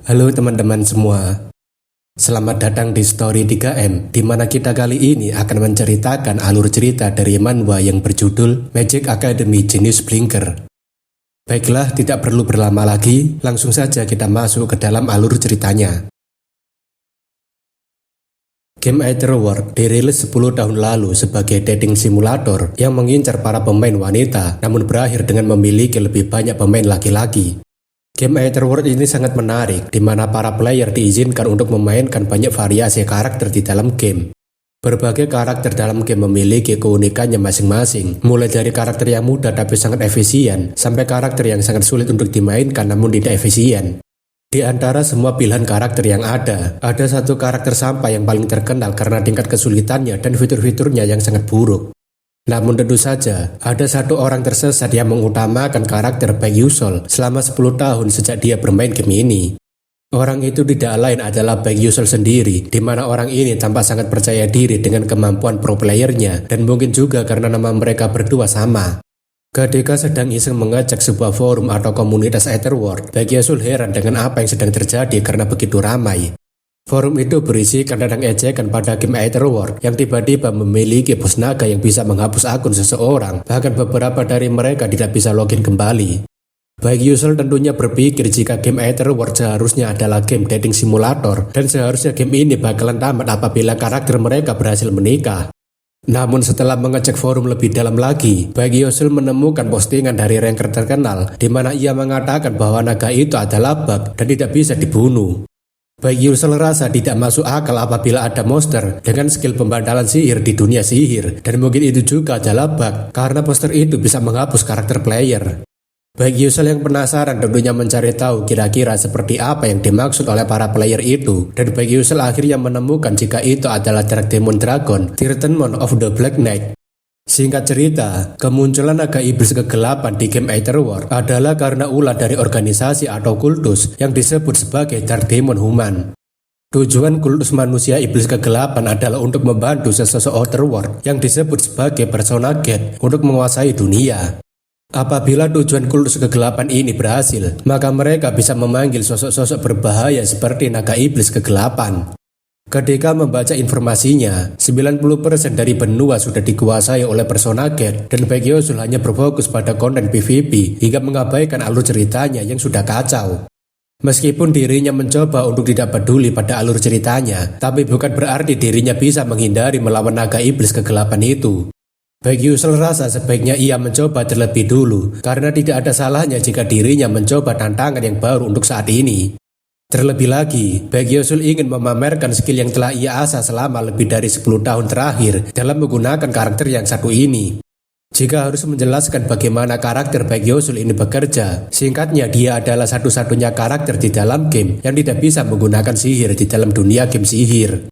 Halo teman-teman semua, selamat datang di Story 3M, di mana kita kali ini akan menceritakan alur cerita dari manhwa yang berjudul Magic Academy Genius Blinker. Baiklah, tidak perlu berlama lagi, langsung saja kita masuk ke dalam alur ceritanya. Game Either World dirilis 10 tahun lalu sebagai dating simulator yang mengincar para pemain wanita, namun berakhir dengan memiliki lebih banyak pemain laki-laki. Game Either World ini sangat menarik, di mana para player diizinkan untuk memainkan banyak variasi karakter di dalam game. Berbagai karakter dalam game memiliki keunikannya masing-masing, mulai dari karakter yang mudah tapi sangat efisien, sampai karakter yang sangat sulit untuk dimainkan namun tidak efisien. Di antara semua pilihan karakter yang ada satu karakter sampah yang paling terkenal karena tingkat kesulitannya dan fitur-fiturnya yang sangat buruk. Namun tentu saja, ada satu orang tersesat yang mengutamakan karakter Baek Yusol selama 10 tahun sejak dia bermain game ini. Orang itu tidak lain adalah Baek Yusol sendiri, di mana orang ini tampak sangat percaya diri dengan kemampuan pro playernya, dan mungkin juga karena nama mereka berdua sama. Ketika sedang iseng mengecek sebuah forum atau komunitas Either World, Baek Yusol heran dengan apa yang sedang terjadi karena begitu ramai. Forum itu berisikan tentang ejekan pada game Either World yang tiba-tiba memiliki bos naga yang bisa menghapus akun seseorang, bahkan beberapa dari mereka tidak bisa login kembali. Baek Yusol tentunya berpikir jika game Either World seharusnya adalah game dating simulator dan seharusnya game ini bakalan tamat apabila karakter mereka berhasil menikah. Namun setelah mengecek forum lebih dalam lagi, Baek Yusol menemukan postingan dari ranker terkenal di mana ia mengatakan bahwa naga itu adalah bug dan tidak bisa dibunuh. Baek Yusol rasa tidak masuk akal apabila ada monster dengan skill pembantalan sihir di dunia sihir, dan mungkin itu juga adalah bug karena poster itu bisa menghapus karakter player. Baek Yusol yang penasaran tentunya mencari tahu kira-kira seperti apa yang dimaksud oleh para player itu, dan Baek Yusol akhirnya menemukan jika itu adalah Dark Demon Dragon, Treatment of the Black Knight. Singkat cerita, kemunculan naga iblis kegelapan di game Either World adalah karena ulah dari organisasi atau kultus yang disebut sebagai Dark Demon Human. Tujuan kultus manusia iblis kegelapan adalah untuk membantu sesosok Otherworld yang disebut sebagai Persona Gate untuk menguasai dunia. Apabila tujuan kultus kegelapan ini berhasil, maka mereka bisa memanggil sosok-sosok berbahaya seperti naga iblis kegelapan. Ketika membaca informasinya, 90% dari benua sudah dikuasai oleh Persona Gate dan Baek Yusol hanya berfokus pada konten PvP hingga mengabaikan alur ceritanya yang sudah kacau. Meskipun dirinya mencoba untuk tidak peduli pada alur ceritanya, tapi bukan berarti dirinya bisa menghindari melawan naga iblis kegelapan itu. Baek Yusol rasa sebaiknya ia mencoba terlebih dulu, karena tidak ada salahnya jika dirinya mencoba tantangan yang baru untuk saat ini. Terlebih lagi, Baek Yusol ingin memamerkan skill yang telah ia asah selama lebih dari 10 tahun terakhir dalam menggunakan karakter yang satu ini. Jika harus menjelaskan bagaimana karakter Baek Yusol ini bekerja, singkatnya dia adalah satu-satunya karakter di dalam game yang tidak bisa menggunakan sihir di dalam dunia game sihir.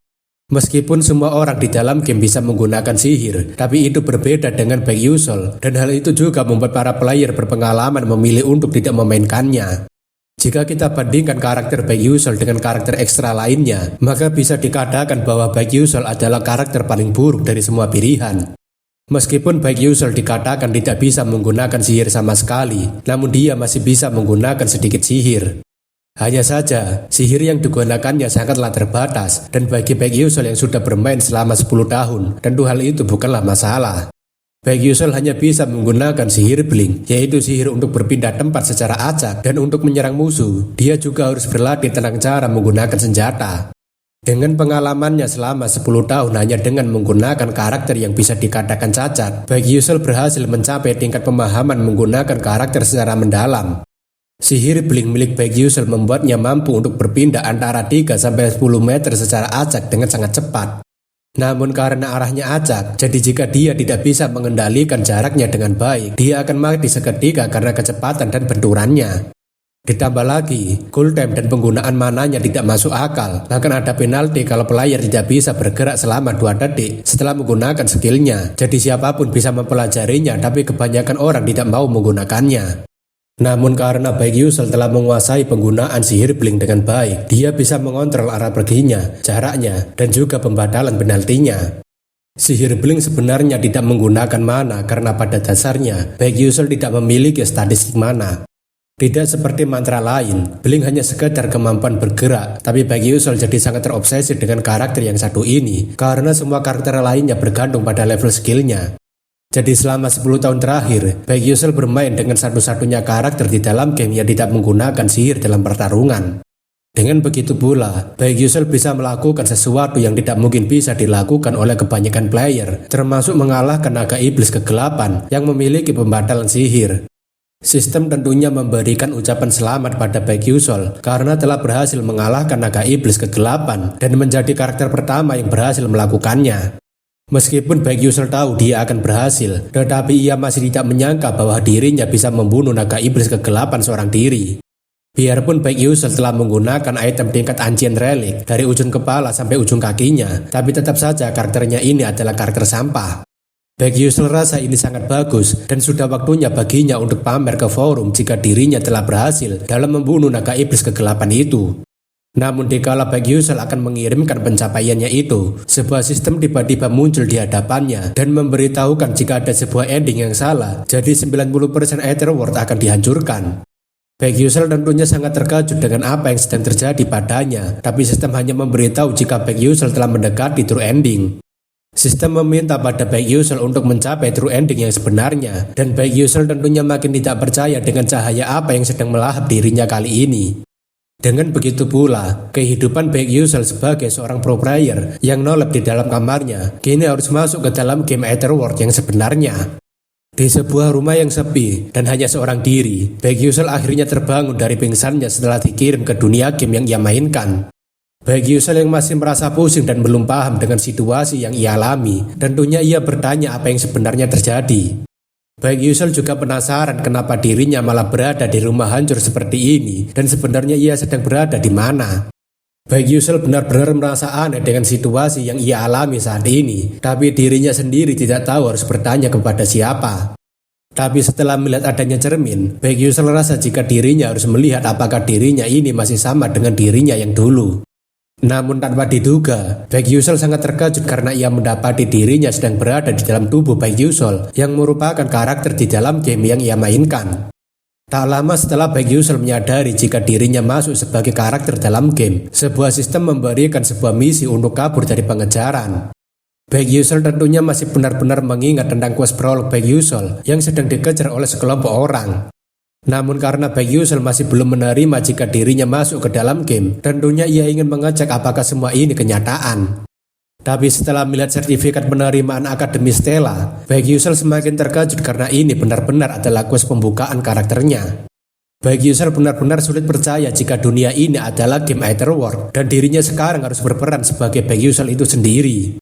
Meskipun semua orang di dalam game bisa menggunakan sihir, tapi itu berbeda dengan Baek Yusol, dan hal itu juga membuat para player berpengalaman memilih untuk tidak memainkannya. Jika kita bandingkan karakter Baek Yusol dengan karakter ekstra lainnya, maka bisa dikatakan bahwa Baek Yusol adalah karakter paling buruk dari semua pilihan. Meskipun Baek Yusol dikatakan tidak bisa menggunakan sihir sama sekali, namun dia masih bisa menggunakan sedikit sihir. Hanya saja, sihir yang digunakannya sangatlah terbatas, dan bagi Baek Yusol yang sudah bermain selama 10 tahun, tentu hal itu bukanlah masalah. Baek Yusol hanya bisa menggunakan sihir blink, yaitu sihir untuk berpindah tempat secara acak dan untuk menyerang musuh. Dia juga harus berlatih tentang cara menggunakan senjata. Dengan pengalamannya selama 10 tahun hanya dengan menggunakan karakter yang bisa dikatakan cacat, Baek Yusol berhasil mencapai tingkat pemahaman menggunakan karakter secara mendalam. Sihir blink milik Baek Yusol membuatnya mampu untuk berpindah antara 3-10 meter secara acak dengan sangat cepat. Namun karena arahnya acak, jadi jika dia tidak bisa mengendalikan jaraknya dengan baik, dia akan mati seketika karena kecepatan dan benturannya. Ditambah lagi, cooltime dan penggunaan mananya tidak masuk akal, bahkan ada penalti kalau player tidak bisa bergerak selama 2 detik setelah menggunakan skillnya. Jadi siapapun bisa mempelajarinya, tapi kebanyakan orang tidak mau menggunakannya. Namun karena Baek Yusol telah menguasai penggunaan sihir blink dengan baik, dia bisa mengontrol arah perginya, jaraknya, dan juga pembatalan penaltinya. Sihir blink sebenarnya tidak menggunakan mana karena pada dasarnya Baek Yusol tidak memiliki statistik mana. Tidak seperti mantra lain, Blink hanya sekedar kemampuan bergerak, tapi Baek Yusul jadi sangat terobsesi dengan karakter yang satu ini, karena semua karakter lainnya bergantung pada level skillnya. Jadi selama 10 tahun terakhir, Baek Yusul bermain dengan satu-satunya karakter di dalam game yang tidak menggunakan sihir dalam pertarungan. Dengan begitu pula, Baek Yusul bisa melakukan sesuatu yang tidak mungkin bisa dilakukan oleh kebanyakan player, termasuk mengalahkan naga iblis kegelapan yang memiliki pembatalan sihir. Sistem tentunya memberikan ucapan selamat pada Baek Yusul karena telah berhasil mengalahkan naga iblis kegelapan dan menjadi karakter pertama yang berhasil melakukannya. Meskipun Baek Yusul tahu dia akan berhasil, tetapi ia masih tidak menyangka bahwa dirinya bisa membunuh naga iblis kegelapan seorang diri. Biarpun Baek Yusul telah menggunakan item tingkat Ancient Relic dari ujung kepala sampai ujung kakinya, tapi tetap saja karakternya ini adalah karakter sampah. Baek Yusul rasa ini sangat bagus dan sudah waktunya baginya untuk pamer ke forum jika dirinya telah berhasil dalam membunuh naga iblis kegelapan itu. Namun dikala Baek Yusul akan mengirimkan pencapaiannya itu, sebuah sistem tiba-tiba muncul di hadapannya dan memberitahukan jika ada sebuah ending yang salah, jadi 90% Etherworld akan dihancurkan. Baek Yusul tentunya sangat terkejut dengan apa yang sedang terjadi padanya, tapi sistem hanya memberitahu jika Baek Yusul telah mendekati true ending. Sistem meminta pada Baek Yusul untuk mencapai true ending yang sebenarnya, dan Baek Yusul tentunya makin tidak percaya dengan cahaya apa yang sedang melahap dirinya kali ini. Dengan begitu pula, kehidupan Baek Yusul sebagai seorang pro player yang nolep di dalam kamarnya, kini harus masuk ke dalam game Etherworld yang sebenarnya. Di sebuah rumah yang sepi dan hanya seorang diri, Baek Yusul akhirnya terbangun dari pingsannya setelah dikirim ke dunia game yang ia mainkan. Baek Yusul yang masih merasa pusing dan belum paham dengan situasi yang ia alami, tentunya ia bertanya apa yang sebenarnya terjadi. Baek Yusul juga penasaran kenapa dirinya malah berada di rumah hancur seperti ini dan sebenarnya ia sedang berada di mana. Baek Yusul benar-benar merasa aneh dengan situasi yang ia alami saat ini, tapi dirinya sendiri tidak tahu harus bertanya kepada siapa. Tapi setelah melihat adanya cermin, Baek Yusul rasa jika dirinya harus melihat apakah dirinya ini masih sama dengan dirinya yang dulu. Namun tanpa diduga, Baek Yusul sangat terkejut karena ia mendapati dirinya sedang berada di dalam tubuh Baek Yusul yang merupakan karakter di dalam game yang ia mainkan. Tak lama setelah Baek Yusul menyadari jika dirinya masuk sebagai karakter dalam game, sebuah sistem memberikan sebuah misi untuk kabur dari pengejaran. Baek Yusul tentunya masih benar-benar mengingat tentang quest prolog Baek Yusul yang sedang dikejar oleh sekelompok orang. Namun karena Baek Yusul masih belum menerima jika dirinya masuk ke dalam game, tentunya ia ingin mengecek apakah semua ini kenyataan. Tapi setelah melihat sertifikat penerimaan Akademi Stella, Baek Yusul semakin terkejut karena ini benar-benar adalah quest pembukaan karakternya. Baek Yusul benar-benar sulit percaya jika dunia ini adalah game Etherworld dan dirinya sekarang harus berperan sebagai Baek Yusul itu sendiri.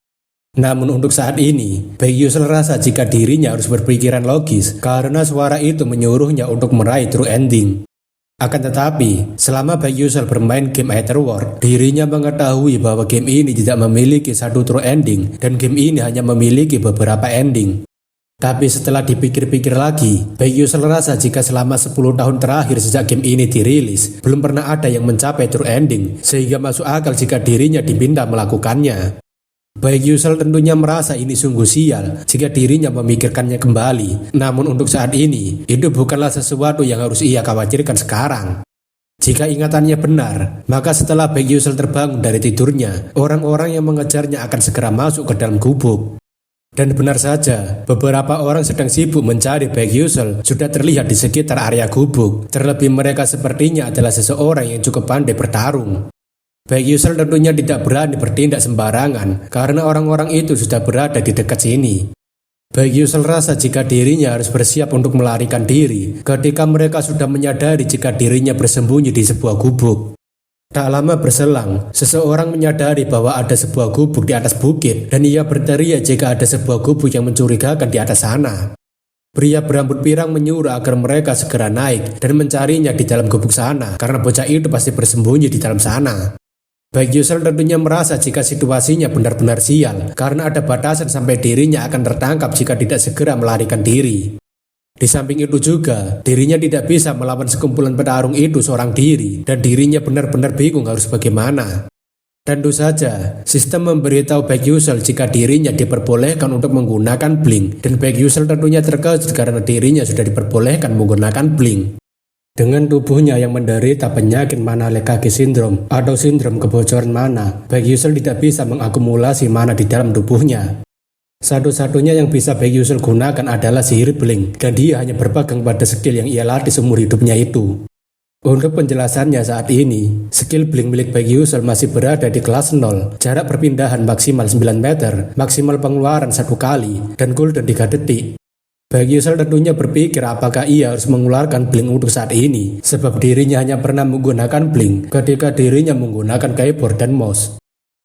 Namun untuk saat ini, Baek Yusul rasa jika dirinya harus berpikiran logis karena suara itu menyuruhnya untuk meraih true ending. Akan tetapi, selama Baek Yusul bermain game Etherworld, dirinya mengetahui bahwa game ini tidak memiliki satu true ending dan game ini hanya memiliki beberapa ending. Tapi setelah dipikir-pikir lagi, Baek Yusul rasa jika selama 10 tahun terakhir sejak game ini dirilis, belum pernah ada yang mencapai true ending, sehingga masuk akal jika dirinya diminta melakukannya. Baek Yusul tentunya merasa ini sungguh sial jika dirinya memikirkannya kembali. Namun untuk saat ini, itu bukanlah sesuatu yang harus ia khawatirkan sekarang. Jika ingatannya benar, maka setelah Baek Yusul terbangun dari tidurnya, orang-orang yang mengejarnya akan segera masuk ke dalam gubuk. Dan benar saja, beberapa orang sedang sibuk mencari Baek Yusul sudah terlihat di sekitar area gubuk. Terlebih mereka sepertinya adalah seseorang yang cukup pandai bertarung. Baek Yusul tentunya tidak berani bertindak sembarangan karena orang-orang itu sudah berada di dekat sini. Baek Yusul rasa jika dirinya harus bersiap untuk melarikan diri ketika mereka sudah menyadari jika dirinya bersembunyi di sebuah gubuk. Tak lama berselang, seseorang menyadari bahwa ada sebuah gubuk di atas bukit dan ia berteriak jika ada sebuah gubuk yang mencurigakan di atas sana. Pria berambut pirang menyuruh agar mereka segera naik dan mencarinya di dalam gubuk sana karena bocah itu pasti bersembunyi di dalam sana. Baek Yusul tentunya merasa jika situasinya benar-benar sial karena ada batasan sampai dirinya akan tertangkap jika tidak segera melarikan diri. Di samping itu juga, dirinya tidak bisa melawan sekumpulan petarung itu seorang diri dan dirinya benar-benar bingung harus bagaimana. Tentu saja, sistem memberitahu Baek Yusul jika dirinya diperbolehkan untuk menggunakan Blink dan Baek Yusul tentunya terkejut karena dirinya sudah diperbolehkan menggunakan Blink. Dengan tubuhnya yang menderita penyakit mana Lekage Syndrome atau sindrom kebocoran mana, Baek Yusul tidak bisa mengakumulasi mana di dalam tubuhnya. Satu-satunya yang bisa Baek Yusul gunakan adalah sihir Blink, dan dia hanya berpegang pada skill yang ia latih seumur hidupnya itu. Untuk penjelasannya saat ini, skill Blink milik Baek Yusul masih berada di kelas 0, jarak perpindahan maksimal 9 meter, maksimal pengeluaran 1 kali, dan cooldown 3 detik. Baek Yusul tentunya berpikir apakah ia harus mengeluarkan Blink untuk saat ini, sebab dirinya hanya pernah menggunakan Blink ketika dirinya menggunakan keyboard dan mouse.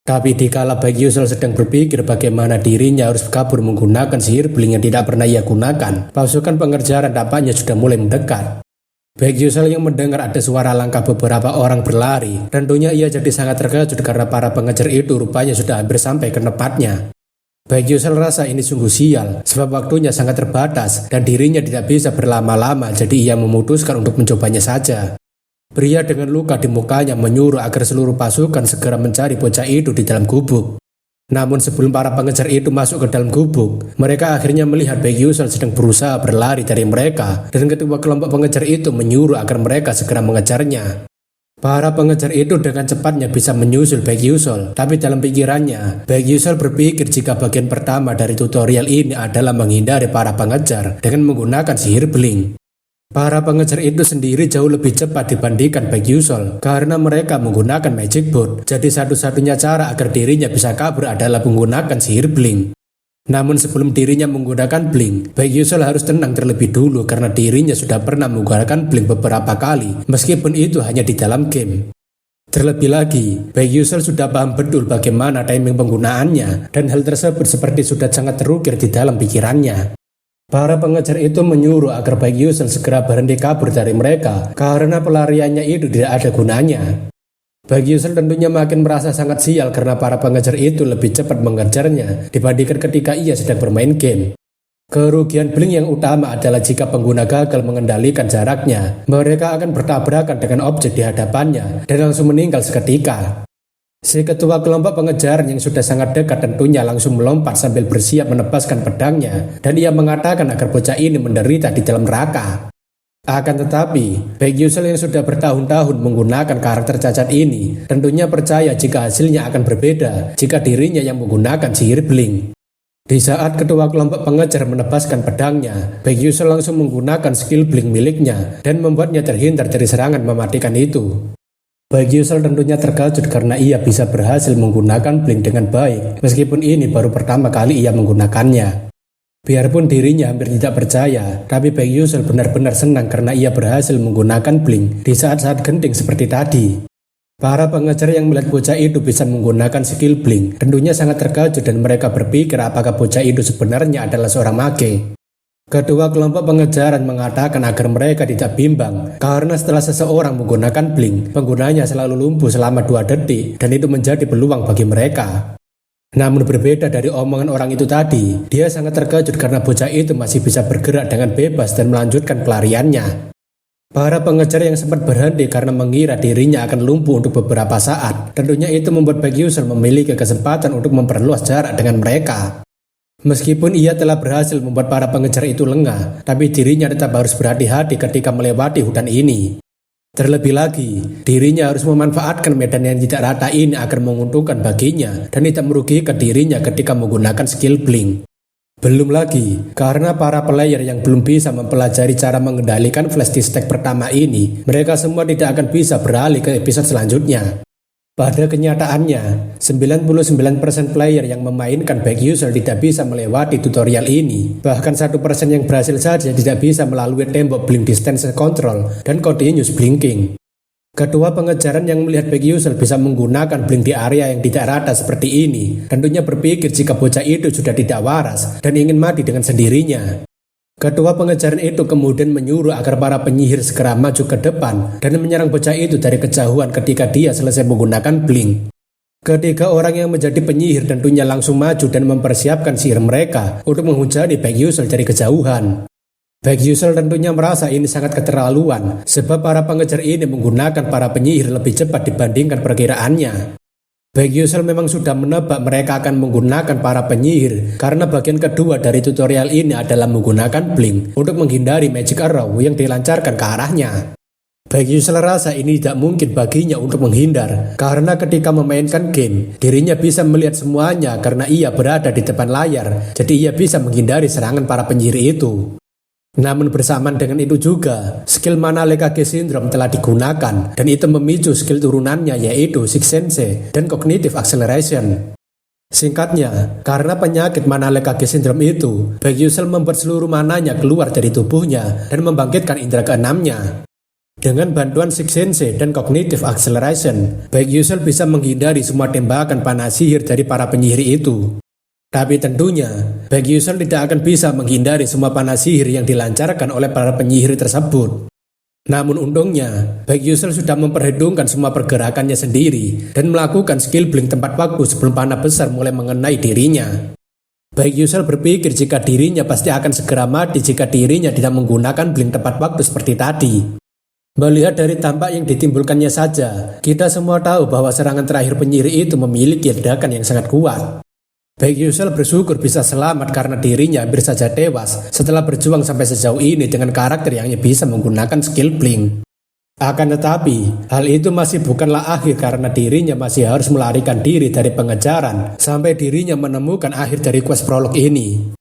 Tapi dikala Baek Yusul sedang berpikir bagaimana dirinya harus kabur menggunakan sihir Blink yang tidak pernah ia gunakan, pasukan pengejaran tampaknya sudah mulai mendekat. Baek Yusul yang mendengar ada suara langkah beberapa orang berlari, tentunya ia jadi sangat terkejut karena para pengejar itu rupanya sudah hampir sampai ke tempatnya. Baek Yusul rasa ini sungguh sial, sebab waktunya sangat terbatas dan dirinya tidak bisa berlama-lama, jadi ia memutuskan untuk mencobanya saja. Pria dengan luka di mukanya menyuruh agar seluruh pasukan segera mencari bocah itu di dalam gubuk. Namun sebelum para pengejar itu masuk ke dalam gubuk, mereka akhirnya melihat Baek Yusul sedang berusaha berlari dari mereka, dan ketua kelompok pengejar itu menyuruh agar mereka segera mengejarnya. Para pengejar itu dengan cepatnya bisa menyusul Baek Yusul, tapi dalam pikirannya, Baek Yusul berpikir jika bagian pertama dari tutorial ini adalah menghindari para pengejar dengan menggunakan sihir Blink. Para pengejar itu sendiri jauh lebih cepat dibandingkan Baek Yusul karena mereka menggunakan Magic Board, jadi satu-satunya cara agar dirinya bisa kabur adalah menggunakan sihir Blink. Namun sebelum dirinya menggunakan Blink, Baek Yusul harus tenang terlebih dulu karena dirinya sudah pernah menggunakan Blink beberapa kali, meskipun itu hanya di dalam game. Terlebih lagi, Baek Yusul sudah paham betul bagaimana timing penggunaannya, dan hal tersebut seperti sudah sangat terukir di dalam pikirannya. Para pengejar itu menyuruh agar Baek Yusul segera berhenti kabur dari mereka karena pelariannya itu tidak ada gunanya. Baek Yusul tentunya makin merasa sangat sial karena para pengejar itu lebih cepat mengejarnya dibandingkan ketika ia sedang bermain game. Kerugian Blink yang utama adalah jika pengguna gagal mengendalikan jaraknya, mereka akan bertabrakan dengan objek di hadapannya dan langsung meninggal seketika. Si ketua kelompok pengejaran yang sudah sangat dekat tentunya langsung melompat sambil bersiap menebaskan pedangnya, dan ia mengatakan agar bocah ini menderita di dalam neraka. Akan tetapi, Baek Yusul yang sudah bertahun-tahun menggunakan karakter cacat ini tentunya percaya jika hasilnya akan berbeda jika dirinya yang menggunakan sihir Blink. Di saat ketua kelompok pengejar menebaskan pedangnya, Baek Yusul langsung menggunakan skill Blink miliknya dan membuatnya terhindar dari serangan mematikan itu. Baek Yusul tentunya terkejut karena ia bisa berhasil menggunakan Blink dengan baik, meskipun ini baru pertama kali ia menggunakannya. Biarpun dirinya hampir tidak percaya, tapi Baek Yusul benar-benar senang karena ia berhasil menggunakan Blink di saat-saat genting seperti tadi. Para pengejar yang melihat bocah itu bisa menggunakan skill Blink tentunya sangat terkejut dan mereka berpikir apakah bocah itu sebenarnya adalah seorang mage. Kedua kelompok pengejaran mengatakan agar mereka tidak bimbang karena setelah seseorang menggunakan Blink, penggunanya selalu lumpuh selama 2 detik dan itu menjadi peluang bagi mereka. Namun berbeda dari omongan orang itu tadi, dia sangat terkejut karena bocah itu masih bisa bergerak dengan bebas dan melanjutkan pelariannya. Para pengejar yang sempat berhenti karena mengira dirinya akan lumpuh untuk beberapa saat, tentunya itu membuat Baek Yusul memiliki kesempatan untuk memperluas jarak dengan mereka. Meskipun ia telah berhasil membuat para pengejar itu lengah, tapi dirinya tetap harus berhati-hati ketika melewati hutan ini. Terlebih lagi, dirinya harus memanfaatkan medan yang tidak rata ini agar menguntungkan baginya dan tidak merugikan dirinya ketika menggunakan skill Blink. Belum lagi, karena para player yang belum bisa mempelajari cara mengendalikan flash stack pertama ini, mereka semua tidak akan bisa beralih ke episode selanjutnya. Pada kenyataannya, 99% player yang memainkan Baek Yusul tidak bisa melewati tutorial ini. Bahkan 1% yang berhasil saja tidak bisa melalui tembok blink distance control dan continuous blinking. Ketua pengejaran yang melihat Baek Yusul bisa menggunakan blink di area yang tidak rata seperti ini, tentunya berpikir jika bocah itu sudah tidak waras dan ingin mati dengan sendirinya. Ketua pengejaran itu kemudian menyuruh agar para penyihir segera maju ke depan dan menyerang bocah itu dari kejauhan ketika dia selesai menggunakan blink. Ketiga orang yang menjadi penyihir tentunya langsung maju dan mempersiapkan sihir mereka untuk menghujani Baek Yusul dari kejauhan. Baek Yusul tentunya merasa ini sangat keterlaluan sebab para pengejar ini menggunakan para penyihir lebih cepat dibandingkan perkiraannya. Baek Yusul memang sudah menebak mereka akan menggunakan para penyihir karena bagian kedua dari tutorial ini adalah menggunakan blink untuk menghindari magic arrow yang dilancarkan ke arahnya. Baik Yusel rasa ini tidak mungkin baginya untuk menghindar, karena ketika memainkan game, dirinya bisa melihat semuanya karena ia berada di depan layar, jadi ia bisa menghindari serangan para penyihir itu. Namun bersamaan dengan itu juga, skill mana Lekage Syndrome telah digunakan, dan itu memicu skill turunannya yaitu Six Sense dan Cognitive Acceleration. Singkatnya, karena penyakit mana Lekage Syndrome itu, Baek Yusel membuat seluruh mananya keluar dari tubuhnya dan membangkitkan indera keenamnya. Dengan bantuan Six Sense dan Cognitive Acceleration, Baek Yusel bisa menghindari semua tembakan panah sihir dari para penyihir itu. Tapi tentunya, Baek Yusel tidak akan bisa menghindari semua panah sihir yang dilancarkan oleh para penyihir tersebut. Namun untungnya, Baek Yusel sudah memperhitungkan semua pergerakannya sendiri dan melakukan skill blink tempat waktu sebelum panah besar mulai mengenai dirinya. Baek Yusel berpikir jika dirinya pasti akan segera mati jika dirinya tidak menggunakan blink tempat waktu seperti tadi. Melihat dari tampak yang ditimbulkannya saja, kita semua tahu bahwa serangan terakhir penyihir itu memiliki ledakan yang sangat kuat. Baek Yusel bersyukur bisa selamat karena dirinya hampir saja tewas setelah berjuang sampai sejauh ini dengan karakter yang hanya bisa menggunakan skill blink. Akan tetapi, hal itu masih bukanlah akhir karena dirinya masih harus melarikan diri dari pengejaran sampai dirinya menemukan akhir dari quest prolog ini.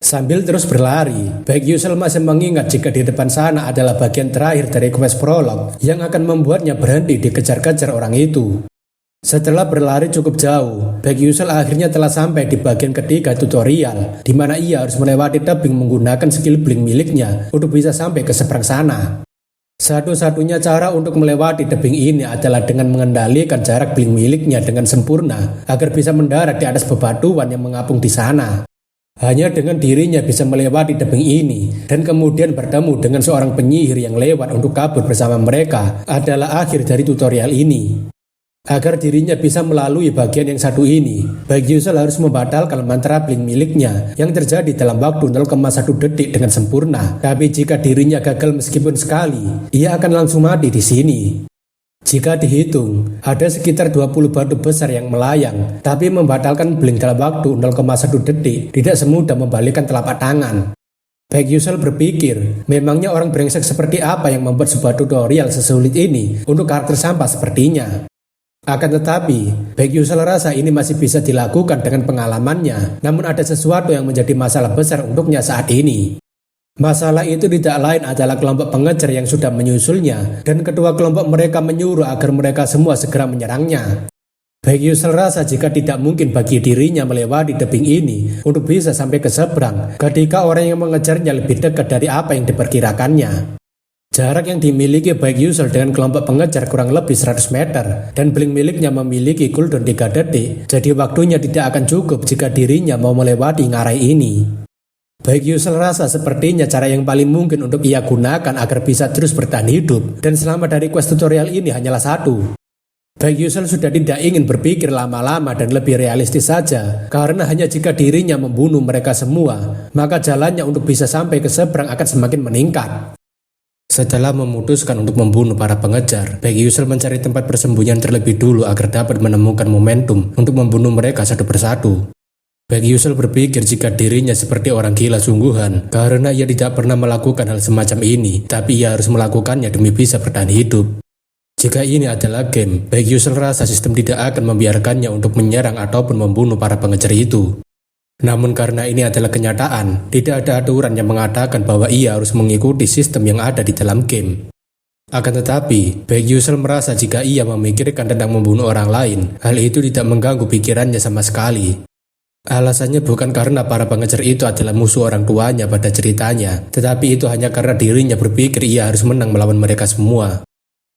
Sambil terus berlari, Baek Yusel masih mengingat jika di depan sana adalah bagian terakhir dari quest prolog yang akan membuatnya berhenti dikejar-kejar orang itu. Setelah berlari cukup jauh, Baek Yusel akhirnya telah sampai di bagian ketiga tutorial, di mana ia harus melewati tebing menggunakan skill blink miliknya untuk bisa sampai ke seberang sana. Satu-satunya cara untuk melewati tebing ini adalah dengan mengendalikan jarak blink miliknya dengan sempurna agar bisa mendarat di atas bebatuan yang mengapung di sana. Hanya dengan dirinya bisa melewati tebing ini dan kemudian bertemu dengan seorang penyihir yang lewat untuk kabur bersama mereka adalah akhir dari tutorial ini. Agar dirinya bisa melalui bagian yang satu ini, Baek Yusel harus membatalkan mantra blink miliknya yang terjadi dalam waktu 0,1 detik dengan sempurna. Tapi jika dirinya gagal meskipun sekali, ia akan langsung mati di sini. Jika dihitung, ada sekitar 20 batu besar yang melayang, tapi membatalkan blink dalam waktu 0,1 detik tidak semudah membalikkan telapak tangan. Baek Yusel berpikir, memangnya orang brengsek seperti apa yang membuat sebuah tutorial sesulit ini untuk karakter sampah sepertinya. Akan tetapi, Baek Yusel rasa ini masih bisa dilakukan dengan pengalamannya, namun ada sesuatu yang menjadi masalah besar untuknya saat ini. Masalah itu tidak lain adalah kelompok pengejar yang sudah menyusulnya, dan kedua kelompok mereka menyuruh agar mereka semua segera menyerangnya. Baek Yusel rasa jika tidak mungkin bagi dirinya melewati tebing ini untuk bisa sampai ke seberang ketika orang yang mengejarnya lebih dekat dari apa yang diperkirakannya. Jarak yang dimiliki Baek Yusel dengan kelompok pengejar kurang lebih 100 meter, dan blink miliknya memiliki cooldown 3 detik, jadi waktunya tidak akan cukup jika dirinya mau melewati ngarai ini. Baek Yusel rasa sepertinya cara yang paling mungkin untuk ia gunakan agar bisa terus bertahan hidup dan selamat dari quest tutorial ini hanyalah satu. Baek Yusel sudah tidak ingin berpikir lama-lama dan lebih realistis saja, karena hanya jika dirinya membunuh mereka semua, maka jalannya untuk bisa sampai ke seberang akan semakin meningkat. Setelah memutuskan untuk membunuh para pengejar, Baek Yusel mencari tempat persembunyian terlebih dulu agar dapat menemukan momentum untuk membunuh mereka satu persatu. Baek Yusel berpikir jika dirinya seperti orang gila sungguhan karena ia tidak pernah melakukan hal semacam ini, tapi ia harus melakukannya demi bisa bertahan hidup. Jika ini adalah game, Baek Yusel rasa sistem tidak akan membiarkannya untuk menyerang ataupun membunuh para pengejar itu. Namun karena ini adalah kenyataan, tidak ada aturan yang mengatakan bahwa ia harus mengikuti sistem yang ada di dalam game. Akan tetapi, Baek Yusel merasa jika ia memikirkan tentang membunuh orang lain, hal itu tidak mengganggu pikirannya sama sekali. Alasannya bukan karena para pengejar itu adalah musuh orang tuanya pada ceritanya, tetapi itu hanya karena dirinya berpikir ia harus menang melawan mereka semua.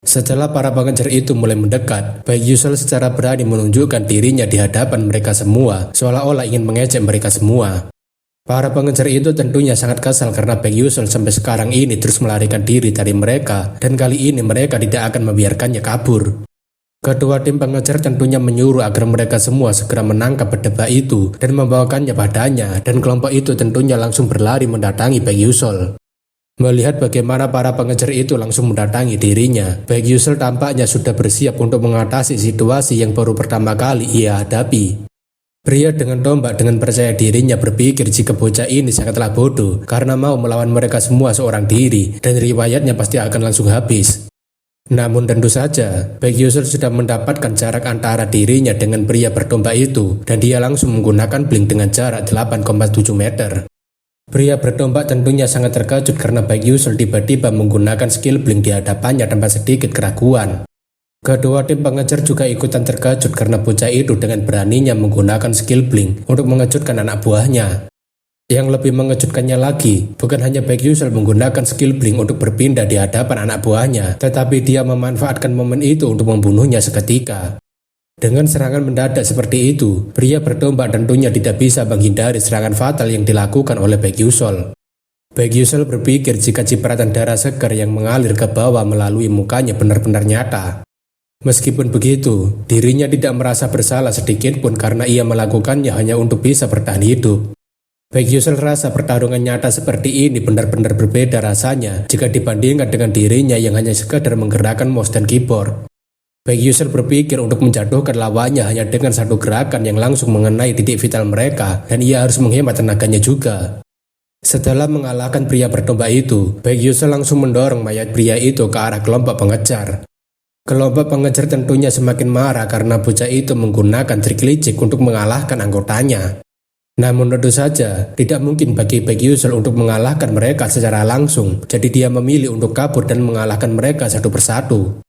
Setelah para pengejar itu mulai mendekat, Baek Yusel secara berani menunjukkan dirinya di hadapan mereka semua, seolah-olah ingin mengejek mereka semua. Para pengejar itu tentunya sangat kesal karena Baek Yusel sampai sekarang ini terus melarikan diri dari mereka, dan kali ini mereka tidak akan membiarkannya kabur. Ketua tim pengejar tentunya menyuruh agar mereka semua segera menangkap berdebak itu dan membawakannya padanya, dan kelompok itu tentunya langsung berlari mendatangi Baek Yusel. Melihat bagaimana para pengejar itu langsung mendatangi dirinya, Baek Yusel tampaknya sudah bersiap untuk mengatasi situasi yang baru pertama kali ia hadapi. Pria dengan tombak dengan percaya dirinya berpikir jika bocah ini sangatlah bodoh karena mau melawan mereka semua seorang diri dan riwayatnya pasti akan langsung habis. Namun tentu saja, Baek Yusul sudah mendapatkan jarak antara dirinya dengan pria bertombak itu, dan dia langsung menggunakan blink dengan jarak 8,7 meter. Pria bertombak tentunya sangat terkejut karena Baek Yusul tiba-tiba menggunakan skill blink di hadapannya tanpa sedikit keraguan. Kedua tim pengejar juga ikutan terkejut karena bocah itu dengan beraninya menggunakan skill blink untuk mengejutkan anak buahnya. Yang lebih mengejutkannya lagi, bukan hanya Baek Yusul menggunakan skill blink untuk berpindah di hadapan anak buahnya, tetapi dia memanfaatkan momen itu untuk membunuhnya seketika. Dengan serangan mendadak seperti itu, pria bertombak tentunya tidak bisa menghindari serangan fatal yang dilakukan oleh Baek Yusul. Baek Yusul berpikir jika cipratan darah segar yang mengalir ke bawah melalui mukanya benar-benar nyata. Meskipun begitu, dirinya tidak merasa bersalah sedikit pun karena ia melakukannya hanya untuk bisa bertahan hidup. Baek Yusul rasa pertarungan nyata seperti ini benar-benar berbeda rasanya jika dibandingkan dengan dirinya yang hanya sekadar menggerakkan mouse dan keyboard. Baek Yusul berpikir untuk menjatuhkan lawannya hanya dengan satu gerakan yang langsung mengenai titik vital mereka, dan ia harus menghemat tenaganya juga. Setelah mengalahkan pria bertombak itu, Baek Yusul langsung mendorong mayat pria itu ke arah kelompok pengejar. Kelompok pengejar tentunya semakin marah karena bocah itu menggunakan trik licik untuk mengalahkan anggotanya. Namun tentu saja, tidak mungkin bagi Baek Yusul untuk mengalahkan mereka secara langsung, jadi dia memilih untuk kabur dan mengalahkan mereka satu persatu.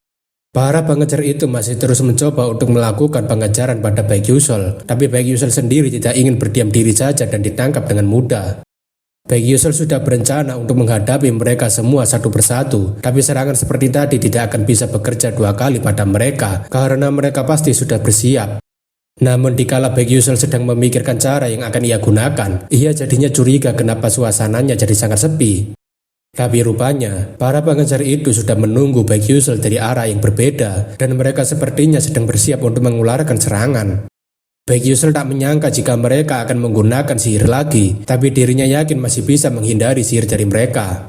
Para pengejar itu masih terus mencoba untuk melakukan pengejaran pada Baek Yusul, tapi Baek Yusul sendiri tidak ingin berdiam diri saja dan ditangkap dengan mudah. Baek Yusul sudah berencana untuk menghadapi mereka semua satu persatu, tapi serangan seperti tadi tidak akan bisa bekerja dua kali pada mereka, karena mereka pasti sudah bersiap. Namun dikala Baek Yusul sedang memikirkan cara yang akan ia gunakan, ia jadinya curiga kenapa suasananya jadi sangat sepi. Tapi rupanya, para pengejar itu sudah menunggu Baek Yusul dari arah yang berbeda, dan mereka sepertinya sedang bersiap untuk mengularkan serangan. Baek Yusul tak menyangka jika mereka akan menggunakan sihir lagi, tapi dirinya yakin masih bisa menghindari sihir dari mereka.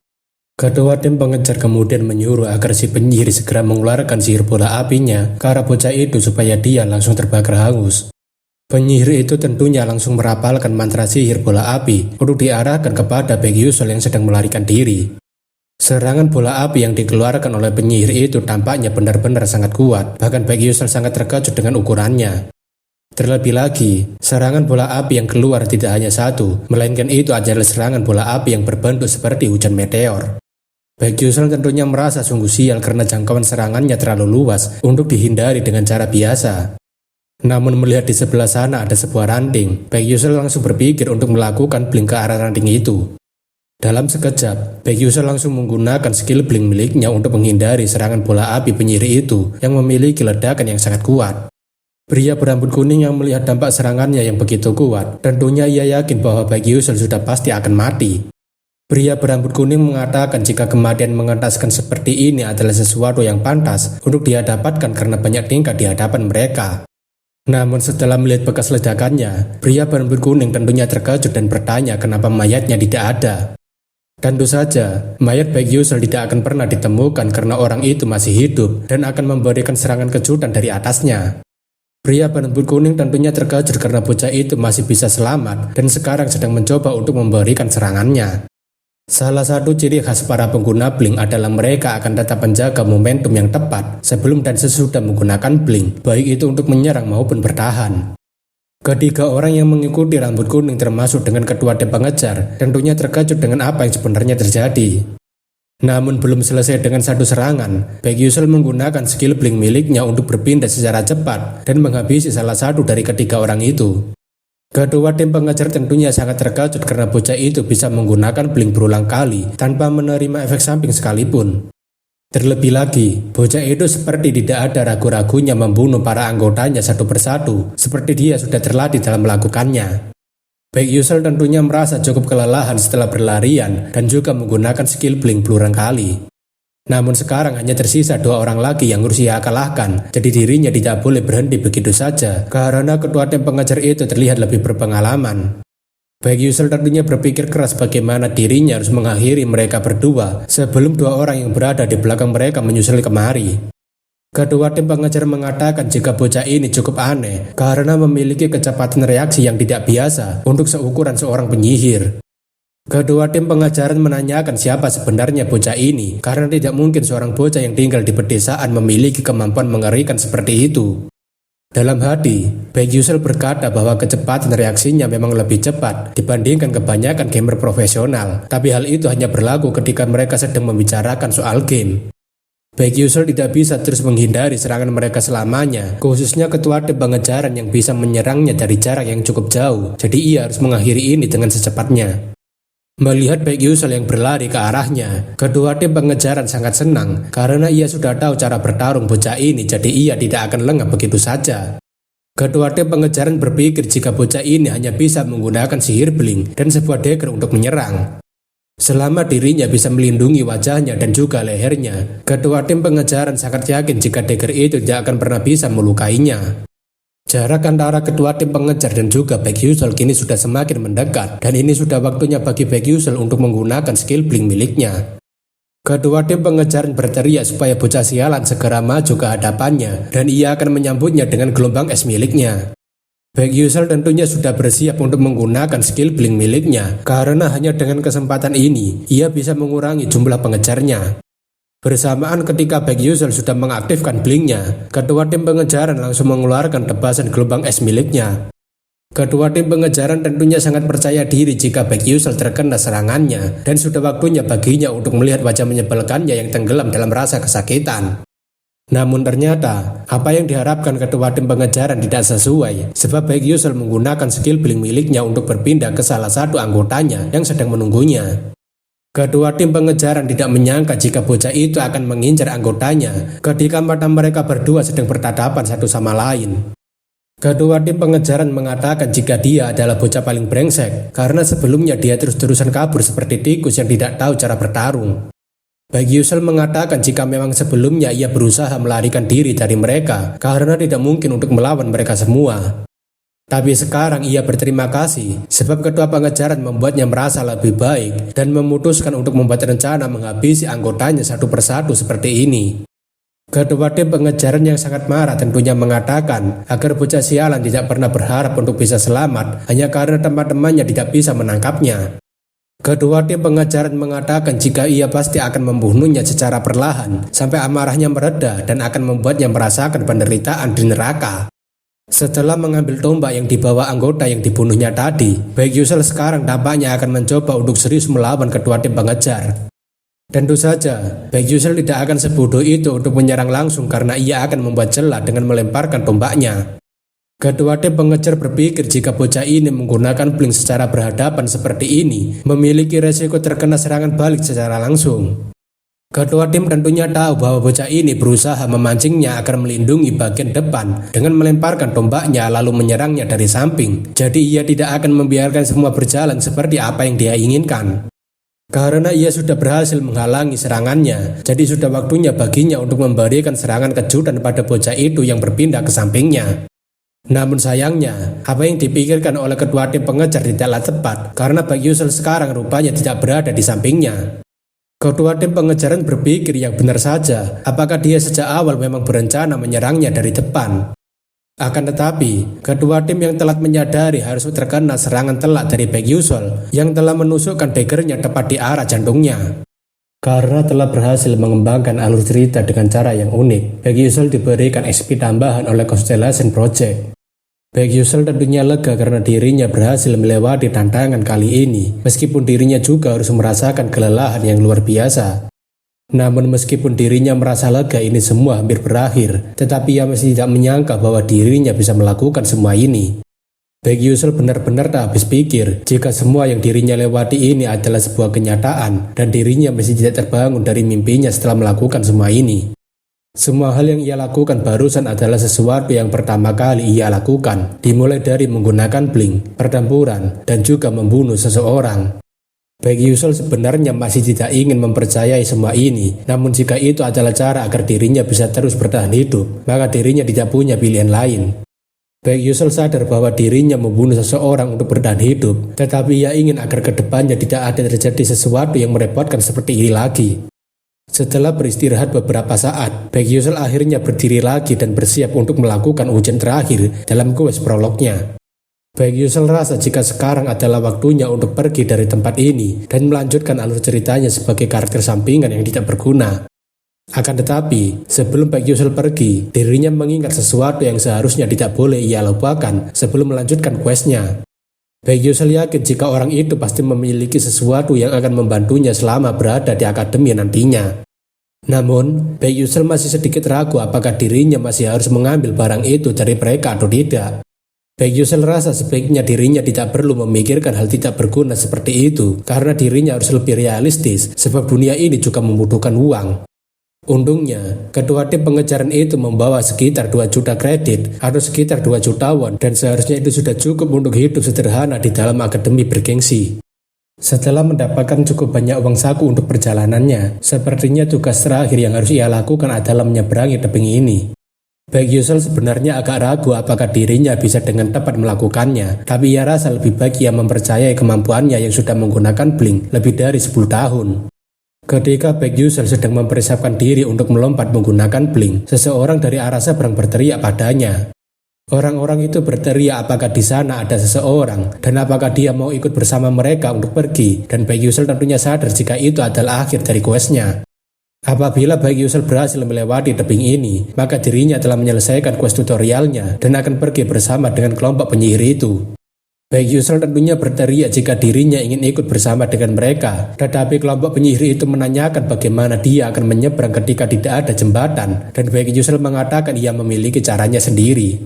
Kedua tim pengejar kemudian menyuruh agar si penyihir segera mengeluarkan sihir bola apinya ke arah bocah itu supaya dia langsung terbakar hangus. Penyihir itu tentunya langsung merapalkan mantra sihir bola api untuk diarahkan kepada Baek Yusul yang sedang melarikan diri. Serangan bola api yang dikeluarkan oleh penyihir itu tampaknya benar-benar sangat kuat, bahkan Baek Yusul sangat terkejut dengan ukurannya. Terlebih lagi, serangan bola api yang keluar tidak hanya satu, melainkan itu adalah serangan bola api yang berbentuk seperti hujan meteor. Baek Yusul tentunya merasa sungguh sial karena jangkauan serangannya terlalu luas untuk dihindari dengan cara biasa. Namun melihat di sebelah sana ada sebuah ranting, Baek Yusul langsung berpikir untuk melakukan blink ke arah ranting itu. Dalam sekejap, Baek Yusul langsung menggunakan skill blink miliknya untuk menghindari serangan bola api penyihir itu yang memiliki ledakan yang sangat kuat. Pria berambut kuning yang melihat dampak serangannya yang begitu kuat, tentunya ia yakin bahwa Baek Yusul sudah pasti akan mati. Pria berambut kuning mengatakan jika kematian mengentaskan seperti ini adalah sesuatu yang pantas untuk dia dapatkan karena banyak tingkat di hadapan mereka. Namun setelah melihat bekas ledakannya, pria berambut kuning tentunya terkejut dan bertanya kenapa mayatnya tidak ada. Tentu saja, mayat Baek Yusul tidak akan pernah ditemukan karena orang itu masih hidup dan akan memberikan serangan kejutan dari atasnya. Pria berambut kuning tentunya terkejut karena bocah itu masih bisa selamat dan sekarang sedang mencoba untuk memberikan serangannya. Salah satu ciri khas para pengguna blink adalah mereka akan tetap menjaga momentum yang tepat sebelum dan sesudah menggunakan blink, baik itu untuk menyerang maupun bertahan. Ketiga orang yang mengikuti rambut kuning termasuk dengan ketua tim pengejar tentunya terkejut dengan apa yang sebenarnya terjadi. Namun belum selesai dengan satu serangan, Baek Yusul menggunakan skill blink miliknya untuk berpindah secara cepat dan menghabisi salah satu dari ketiga orang itu. Kedua tim pengejar tentunya sangat terkejut karena bocah itu bisa menggunakan blink berulang kali tanpa menerima efek samping sekalipun. Terlebih lagi, bocah itu seperti tidak ada ragu-ragunya membunuh para anggotanya satu persatu, seperti dia sudah terlatih dalam melakukannya. Baek Yusul tentunya merasa cukup kelelahan setelah berlarian dan juga menggunakan skill blink berulang kali. Namun sekarang hanya tersisa dua orang lagi yang harus ia kalahkan, jadi dirinya tidak boleh berhenti begitu saja karena ketua tim pengejar itu terlihat lebih berpengalaman. Baek Yusul tentunya berpikir keras bagaimana dirinya harus mengakhiri mereka berdua sebelum dua orang yang berada di belakang mereka menyusul kemari. Kedua tim pengejar mengatakan jika bocah ini cukup aneh karena memiliki kecepatan reaksi yang tidak biasa untuk seukuran seorang penyihir. Kedua tim pengajaran menanyakan siapa sebenarnya bocah ini, karena tidak mungkin seorang bocah yang tinggal di pedesaan memiliki kemampuan mengerikan seperti itu. Dalam hati, Baek Yusel berkata bahwa kecepatan reaksinya memang lebih cepat dibandingkan kebanyakan gamer profesional, tapi hal itu hanya berlaku ketika mereka sedang membicarakan soal game. Baek Yusel tidak bisa terus menghindari serangan mereka selamanya, khususnya ketua tim pengejaran yang bisa menyerangnya dari jarak yang cukup jauh, jadi ia harus mengakhiri ini dengan secepatnya. Melihat Baek Yusel yang berlari ke arahnya, kedua tim pengejaran sangat senang karena ia sudah tahu cara bertarung bocah ini, jadi ia tidak akan lengah begitu saja. Kedua tim pengejaran berpikir jika bocah ini hanya bisa menggunakan sihir beling dan sebuah dagger untuk menyerang. Selama dirinya bisa melindungi wajahnya dan juga lehernya, kedua tim pengejaran sangat yakin jika dagger itu tidak akan pernah bisa melukainya. Jarak antara kedua tim pengejar dan juga Baek Yusel kini sudah semakin mendekat, dan ini sudah waktunya bagi Baek Yusel untuk menggunakan skill blink miliknya. Kedua tim pengejar berteriak supaya bocah sialan segera maju ke hadapannya, dan ia akan menyambutnya dengan gelombang es miliknya. Baek Yusel tentunya sudah bersiap untuk menggunakan skill blink miliknya, karena hanya dengan kesempatan ini, ia bisa mengurangi jumlah pengejarnya. Bersamaan ketika Baek Yusel sudah mengaktifkan blinknya, kedua tim pengejaran langsung mengeluarkan tebasan gelombang es miliknya. Kedua tim pengejaran tentunya sangat percaya diri jika Baek Yusel terkena serangannya, dan sudah waktunya baginya untuk melihat wajah menyebalkannya yang tenggelam dalam rasa kesakitan. Namun ternyata, apa yang diharapkan kedua tim pengejaran tidak sesuai, sebab Baek Yusel menggunakan skill blink miliknya untuk berpindah ke salah satu anggotanya yang sedang menunggunya. Kedua tim pengejaran tidak menyangka jika bocah itu akan mengincar anggotanya ketika mata mereka berdua sedang bertatapan satu sama lain. Kedua tim pengejaran mengatakan jika dia adalah bocah paling brengsek karena sebelumnya dia terus-terusan kabur seperti tikus yang tidak tahu cara bertarung. Baek Yusel mengatakan jika memang sebelumnya ia berusaha melarikan diri dari mereka karena tidak mungkin untuk melawan mereka semua. Tapi sekarang ia berterima kasih sebab ketua pengejaran membuatnya merasa lebih baik dan memutuskan untuk membuat rencana menghabisi anggotanya satu persatu seperti ini. Kedua tim pengejaran yang sangat marah tentunya mengatakan agar bocah sialan tidak pernah berharap untuk bisa selamat hanya karena teman-temannya tidak bisa menangkapnya. Kedua tim pengejaran mengatakan jika ia pasti akan membunuhnya secara perlahan sampai amarahnya mereda dan akan membuatnya merasakan penderitaan di neraka. Setelah mengambil tombak yang dibawa anggota yang dibunuhnya tadi, Baek Yusel sekarang tampaknya akan mencoba untuk serius melawan kedua tim pengejar. Tentu saja, Baek Yusel tidak akan sebodoh itu untuk menyerang langsung karena ia akan membuat celah dengan melemparkan tombaknya. Kedua tim pengejar berpikir jika bocah ini menggunakan blink secara berhadapan seperti ini, memiliki resiko terkena serangan balik secara langsung. Kedua tim tentunya tahu bahwa bocah ini berusaha memancingnya agar melindungi bagian depan dengan melemparkan tombaknya lalu menyerangnya dari samping. Jadi ia tidak akan membiarkan semua berjalan seperti apa yang dia inginkan. Karena ia sudah berhasil menghalangi serangannya, jadi sudah waktunya baginya untuk memberikan serangan kejutan pada bocah itu yang berpindah ke sampingnya. Namun sayangnya, apa yang dipikirkan oleh kedua tim pengejar tidaklah tepat karena Baek Yusel sekarang rupanya tidak berada di sampingnya. Kedua tim pengejaran berpikir yang benar saja, apakah dia sejak awal memang berencana menyerangnya dari depan. Akan tetapi, kedua tim yang telat menyadari harus terkena serangan telak dari Baek Yusel yang telah menusukkan daggernya tepat di arah jantungnya. Karena telah berhasil mengembangkan alur cerita dengan cara yang unik, Baek Yusel diberikan XP tambahan oleh Constellation Project. Baek Yusel tentunya lega karena dirinya berhasil melewati tantangan kali ini, meskipun dirinya juga harus merasakan kelelahan yang luar biasa. Namun meskipun dirinya merasa lega ini semua hampir berakhir, tetapi ia masih tidak menyangka bahwa dirinya bisa melakukan semua ini. Baek Yusel benar-benar tak habis pikir jika semua yang dirinya lewati ini adalah sebuah kenyataan dan dirinya masih tidak terbangun dari mimpinya setelah melakukan semua ini. Semua hal yang ia lakukan barusan adalah sesuatu yang pertama kali ia lakukan, dimulai dari menggunakan blink, pertempuran, dan juga membunuh seseorang. Baek Yusel sebenarnya masih tidak ingin mempercayai semua ini, namun jika itu adalah cara agar dirinya bisa terus bertahan hidup, maka dirinya tidak punya pilihan lain. Baek Yusel sadar bahwa dirinya membunuh seseorang untuk bertahan hidup, tetapi ia ingin agar kedepannya tidak ada terjadi sesuatu yang merepotkan seperti ini lagi. Setelah beristirahat beberapa saat, Baek Yusel akhirnya berdiri lagi dan bersiap untuk melakukan ujian terakhir dalam quest prolognya. Baik Yusel rasa jika sekarang adalah waktunya untuk pergi dari tempat ini dan melanjutkan alur ceritanya sebagai karakter sampingan yang tidak berguna. Akan tetapi, sebelum Baek Yusel pergi, dirinya mengingat sesuatu yang seharusnya tidak boleh ia lupakan sebelum melanjutkan questnya. Baek Yusel yakin jika orang itu pasti memiliki sesuatu yang akan membantunya selama berada di akademi nantinya. Namun, Baek Yusel masih sedikit ragu apakah dirinya masih harus mengambil barang itu dari mereka atau tidak. Baek Yusel rasa sebaiknya dirinya tidak perlu memikirkan hal tidak berguna seperti itu karena dirinya harus lebih realistis sebab dunia ini juga membutuhkan uang. Untungnya, kedua tim pengejaran itu membawa sekitar 2 juta kredit atau sekitar 2 juta won dan seharusnya itu sudah cukup untuk hidup sederhana di dalam akademi bergengsi. Setelah mendapatkan cukup banyak uang saku untuk perjalanannya, sepertinya tugas terakhir yang harus ia lakukan adalah menyeberangi tebing ini. Baek Yusel sebenarnya agak ragu apakah dirinya bisa dengan tepat melakukannya, tapi ia rasa lebih baik ia mempercayai kemampuannya yang sudah menggunakan blink lebih dari 10 tahun. Ketika Baek Yusel sedang mempersiapkan diri untuk melompat menggunakan blink, seseorang dari arah seberang berteriak padanya. Orang-orang itu berteriak apakah di sana ada seseorang dan apakah dia mau ikut bersama mereka untuk pergi, dan Baek Yusel tentunya sadar jika itu adalah akhir dari questnya. Apabila Baek Yusel berhasil melewati tebing ini, maka dirinya telah menyelesaikan quest tutorialnya dan akan pergi bersama dengan kelompok penyihir itu. Baek Yusel tentunya berteriak jika dirinya ingin ikut bersama dengan mereka, tetapi kelompok penyihir itu menanyakan bagaimana dia akan menyeberang ketika tidak ada jembatan, dan Baek Yusel mengatakan ia memiliki caranya sendiri.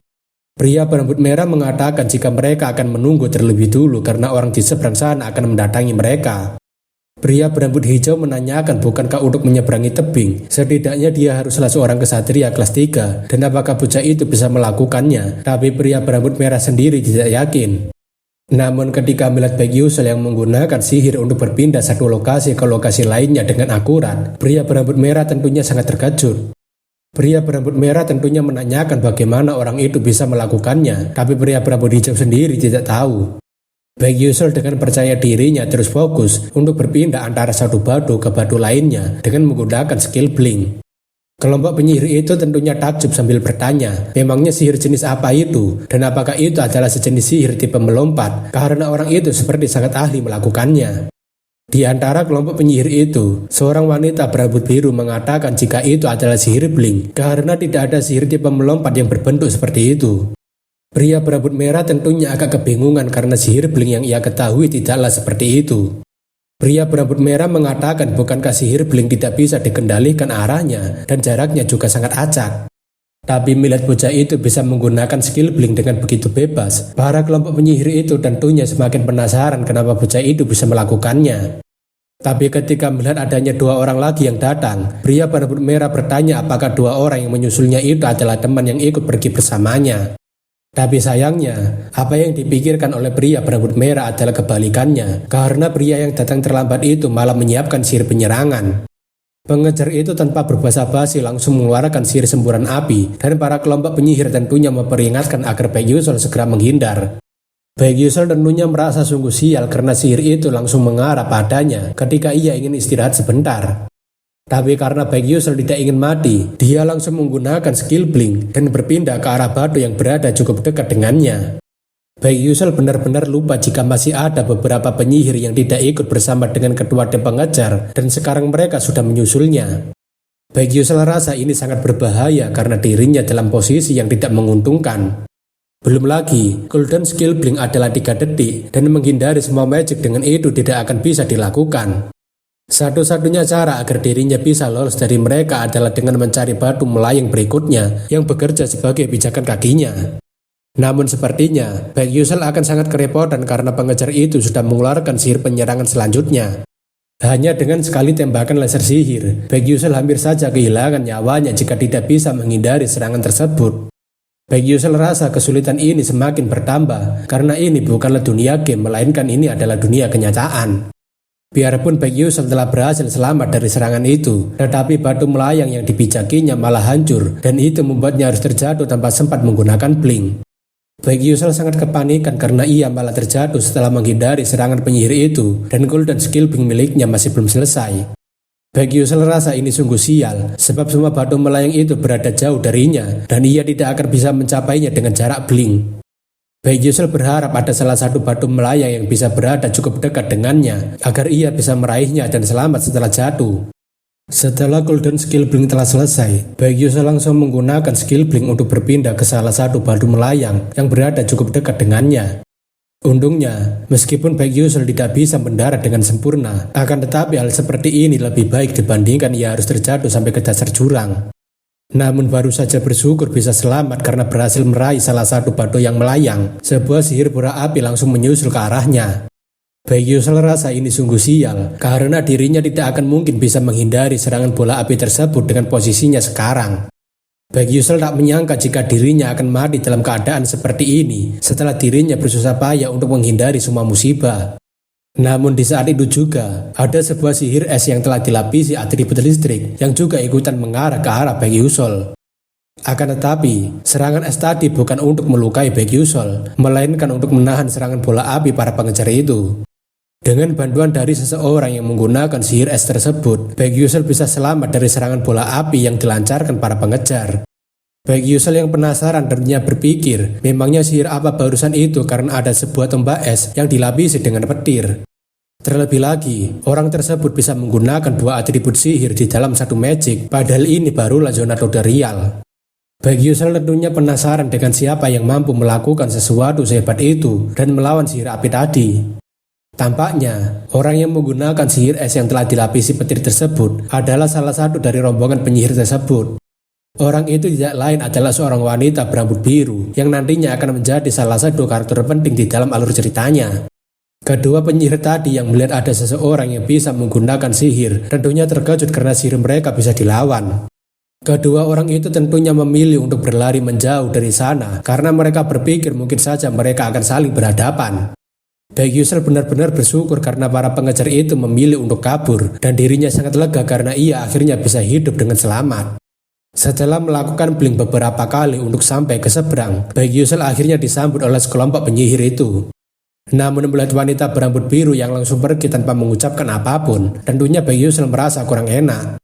Pria berambut merah mengatakan jika mereka akan menunggu terlebih dulu karena orang di seberang sana akan mendatangi mereka. Pria berambut hijau menanyakan bukankah untuk menyeberangi tebing, setidaknya dia haruslah seorang kesatria kelas 3 dan apakah bocah itu bisa melakukannya, tapi pria berambut merah sendiri tidak yakin. Namun ketika melihat Baek Yusel yang menggunakan sihir untuk berpindah satu lokasi ke lokasi lainnya dengan akurat, pria berambut merah tentunya sangat terkejut. Pria berambut merah tentunya menanyakan bagaimana orang itu bisa melakukannya, tapi pria berambut hijau sendiri tidak tahu. Baek Yusel dengan percaya dirinya terus fokus untuk berpindah antara satu batu ke batu lainnya dengan menggunakan skill blink. Kelompok penyihir itu tentunya takjub sambil bertanya, memangnya sihir jenis apa itu dan apakah itu adalah sejenis sihir tipe melompat karena orang itu seperti sangat ahli melakukannya. Di antara kelompok penyihir itu, seorang wanita berambut biru mengatakan jika itu adalah sihir blink karena tidak ada sihir tipe melompat yang berbentuk seperti itu. Pria berambut merah tentunya agak kebingungan karena sihir blink yang ia ketahui tidaklah seperti itu. Pria berambut merah mengatakan bukankah sihir blink tidak bisa dikendalikan arahnya dan jaraknya juga sangat acak. Tapi melihat bocah itu bisa menggunakan skill blink dengan begitu bebas, para kelompok penyihir itu tentunya semakin penasaran kenapa bocah itu bisa melakukannya. Tapi ketika melihat adanya 2 orang lagi yang datang, pria berambut merah bertanya apakah 2 orang yang menyusulnya itu adalah teman yang ikut pergi bersamanya. Tapi sayangnya, apa yang dipikirkan oleh pria berambut merah adalah kebalikannya, karena pria yang datang terlambat itu malah menyiapkan sihir penyerangan. Pengejar itu tanpa berbasa-basi langsung mengeluarkan sihir semburan api, dan para kelompok penyihir tentunya memperingatkan agar Baek Yusel segera menghindar. Baek Yusel tentunya merasa sungguh sial karena sihir itu langsung mengarah padanya ketika ia ingin istirahat sebentar. Tapi karena Baek Yusel tidak ingin mati, dia langsung menggunakan skill blink dan berpindah ke arah batu yang berada cukup dekat dengannya. Baek Yusel benar-benar lupa jika masih ada beberapa penyihir yang tidak ikut bersama dengan ketua tim pengejar dan sekarang mereka sudah menyusulnya. Baek Yusel rasa ini sangat berbahaya karena dirinya dalam posisi yang tidak menguntungkan. Belum lagi, cooldown skill blink adalah 3 detik dan menghindari semua magic dengan itu tidak akan bisa dilakukan. Satu-satunya cara agar dirinya bisa lolos dari mereka adalah dengan mencari batu melayang berikutnya yang bekerja sebagai pijakan kakinya. Namun sepertinya, Baek Yusel akan sangat kerepotan karena pengejar itu sudah mengeluarkan sihir penyerangan selanjutnya. Hanya dengan sekali tembakan laser sihir, Baek Yusel hampir saja kehilangan nyawanya jika tidak bisa menghindari serangan tersebut. Baek Yusel rasa kesulitan ini semakin bertambah karena ini bukanlah dunia game, melainkan ini adalah dunia kenyataan. Biarpun Baek Yusel telah berhasil selamat dari serangan itu, tetapi batu melayang yang dipijakinya malah hancur dan itu membuatnya harus terjatuh tanpa sempat menggunakan blink. Baek Yusel sangat kepanikan karena ia malah terjatuh setelah menghindari serangan penyihir itu dan cooldown skill blink miliknya masih belum selesai. Baek Yusel rasa ini sungguh sial sebab semua batu melayang itu berada jauh darinya dan ia tidak akan bisa mencapainya dengan jarak blink. Baik Yusel berharap ada salah satu batu melayang yang bisa berada cukup dekat dengannya agar ia bisa meraihnya dan selamat setelah jatuh. Setelah cooldown skill blink telah selesai, Baik Yusel langsung menggunakan skill blink untuk berpindah ke salah satu batu melayang yang berada cukup dekat dengannya. Untungnya, meskipun Baik Yusel tidak bisa mendarat dengan sempurna, akan tetapi hal seperti ini lebih baik dibandingkan ia harus terjatuh sampai ke dasar jurang. Namun baru saja bersyukur bisa selamat karena berhasil meraih salah satu batu yang melayang. Sebuah sihir bola api langsung menyusul ke arahnya. Baik Yusel rasa ini sungguh sial, karena dirinya tidak akan mungkin bisa menghindari serangan bola api tersebut dengan posisinya sekarang. Baik Yusel tak menyangka jika dirinya akan mati dalam keadaan seperti ini setelah dirinya bersusah payah untuk menghindari semua musibah. Namun di saat itu juga, ada sebuah sihir es yang telah dilapisi atribut listrik yang juga ikutan mengarah ke arah Baik Yusel. Akan tetapi, serangan es tadi bukan untuk melukai Baik Yusel, melainkan untuk menahan serangan bola api para pengejar itu. Dengan bantuan dari seseorang yang menggunakan sihir es tersebut, Baik Yusel bisa selamat dari serangan bola api yang dilancarkan para pengejar. Baik Yusel yang penasaran tentunya berpikir, memangnya sihir apa barusan itu karena ada sebuah tombak es yang dilapisi dengan petir. Terlebih lagi, orang tersebut bisa menggunakan dua atribut sihir di dalam satu magic, padahal ini barulah zona tutorial. Baik Yusel tentunya penasaran dengan siapa yang mampu melakukan sesuatu sehebat itu dan melawan sihir api tadi. Tampaknya, orang yang menggunakan sihir es yang telah dilapisi petir tersebut adalah salah satu dari rombongan penyihir tersebut. Orang itu tidak lain adalah seorang wanita berambut biru yang nantinya akan menjadi salah satu karakter penting di dalam alur ceritanya. Kedua penyihir tadi yang melihat ada seseorang yang bisa menggunakan sihir tentunya terkejut karena sihir mereka bisa dilawan. Kedua orang itu tentunya memilih untuk berlari menjauh dari sana karena mereka berpikir mungkin saja mereka akan saling berhadapan. Baik Yusel benar-benar bersyukur karena para pengejar itu memilih untuk kabur dan dirinya sangat lega karena ia akhirnya bisa hidup dengan selamat. Setelah melakukan blink beberapa kali untuk sampai ke seberang, Baik Yusel akhirnya disambut oleh sekelompok penyihir itu. Namun melihat wanita berambut biru yang langsung pergi tanpa mengucapkan apapun, tentunya Baik Yusel merasa kurang enak.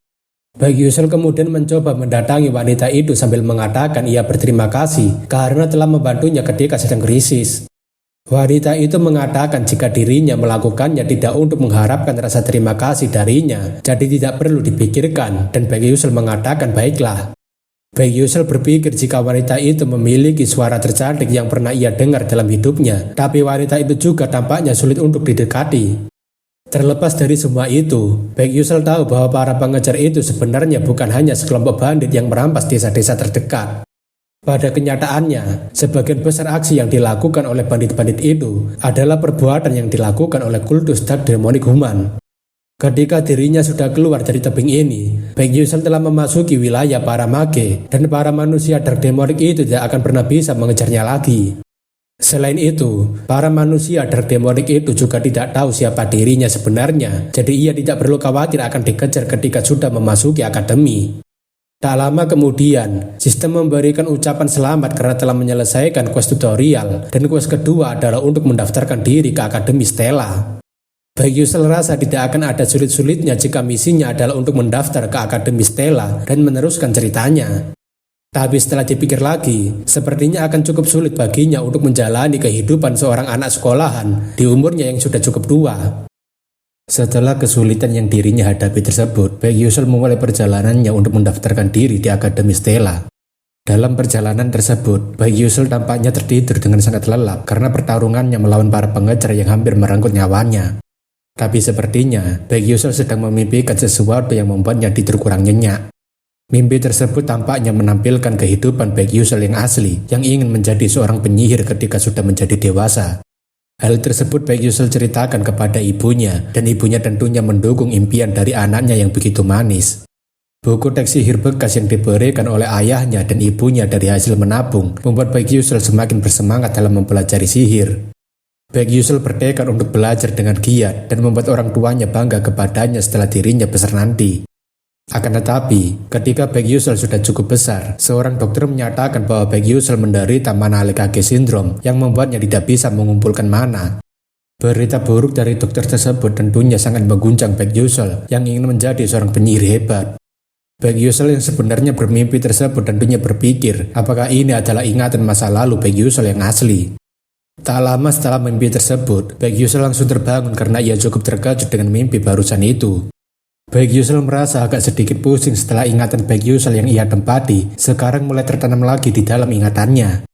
Baik Yusel kemudian mencoba mendatangi wanita itu sambil mengatakan ia berterima kasih karena telah membantunya ketika sedang krisis. Wanita itu mengatakan jika dirinya melakukannya tidak untuk mengharapkan rasa terima kasih darinya, jadi tidak perlu dipikirkan, dan Baik Yusel mengatakan baiklah. Baik Yusel berpikir jika wanita itu memiliki suara tercantik yang pernah ia dengar dalam hidupnya, tapi wanita itu juga tampaknya sulit untuk didekati. Terlepas dari semua itu, Baik Yusel tahu bahwa para pengejar itu sebenarnya bukan hanya sekelompok bandit yang merampas desa-desa terdekat. Pada kenyataannya, sebagian besar aksi yang dilakukan oleh bandit-bandit itu adalah perbuatan yang dilakukan oleh kultus Dark Demonic Human. Ketika dirinya sudah keluar dari tebing ini, Baik Yusel telah memasuki wilayah para mage dan para manusia Dark Demonic itu tidak akan pernah bisa mengejarnya lagi. Selain itu, para manusia Dark Demonic itu juga tidak tahu siapa dirinya sebenarnya, jadi ia tidak perlu khawatir akan dikejar ketika sudah memasuki akademi. Tak lama kemudian, sistem memberikan ucapan selamat karena telah menyelesaikan quest tutorial, dan quest kedua adalah untuk mendaftarkan diri ke Akademi Stella. Baik Yusel rasa tidak akan ada sulit-sulitnya jika misinya adalah untuk mendaftar ke Akademi Stella dan meneruskan ceritanya. Tapi setelah dipikir lagi, sepertinya akan cukup sulit baginya untuk menjalani kehidupan seorang anak sekolahan di umurnya yang sudah cukup tua. Setelah kesulitan yang dirinya hadapi tersebut, Baik Yusel memulai perjalanannya untuk mendaftarkan diri di Akademi Stella. Dalam perjalanan tersebut, Baik Yusel tampaknya tertidur dengan sangat lelap karena pertarungannya melawan para pengejar yang hampir merenggut nyawanya. Tapi sepertinya, Baik Yusel sedang memimpikan sesuatu yang membuatnya tidur kurang nyenyak. Mimpi tersebut tampaknya menampilkan kehidupan Baik Yusel yang asli, yang ingin menjadi seorang penyihir ketika sudah menjadi dewasa. Hal tersebut Baik Yusel ceritakan kepada ibunya, dan ibunya tentunya mendukung impian dari anaknya yang begitu manis. Buku teks sihir bekas yang diberikan oleh ayahnya dan ibunya dari hasil menabung membuat Baik Yusel semakin bersemangat dalam mempelajari sihir. Baik Yusel bertekad untuk belajar dengan giat dan membuat orang tuanya bangga kepadanya setelah dirinya besar nanti. Akan tetapi, ketika Baik Yusel sudah cukup besar, seorang dokter menyatakan bahwa Baik Yusel menderita mana Lekage Syndrome yang membuatnya tidak bisa mengumpulkan mana. Berita buruk dari dokter tersebut tentunya sangat mengguncang Baik Yusel yang ingin menjadi seorang penyihir hebat. Baik Yusel yang sebenarnya bermimpi tersebut tentunya berpikir apakah ini adalah ingatan masa lalu Baik Yusel yang asli. Tak lama setelah mimpi tersebut, Baek Yusul langsung terbangun karena ia cukup terkejut dengan mimpi barusan itu. Baek Yusul merasa agak sedikit pusing setelah ingatan Baek Yusul yang ia tempati sekarang mulai tertanam lagi di dalam ingatannya.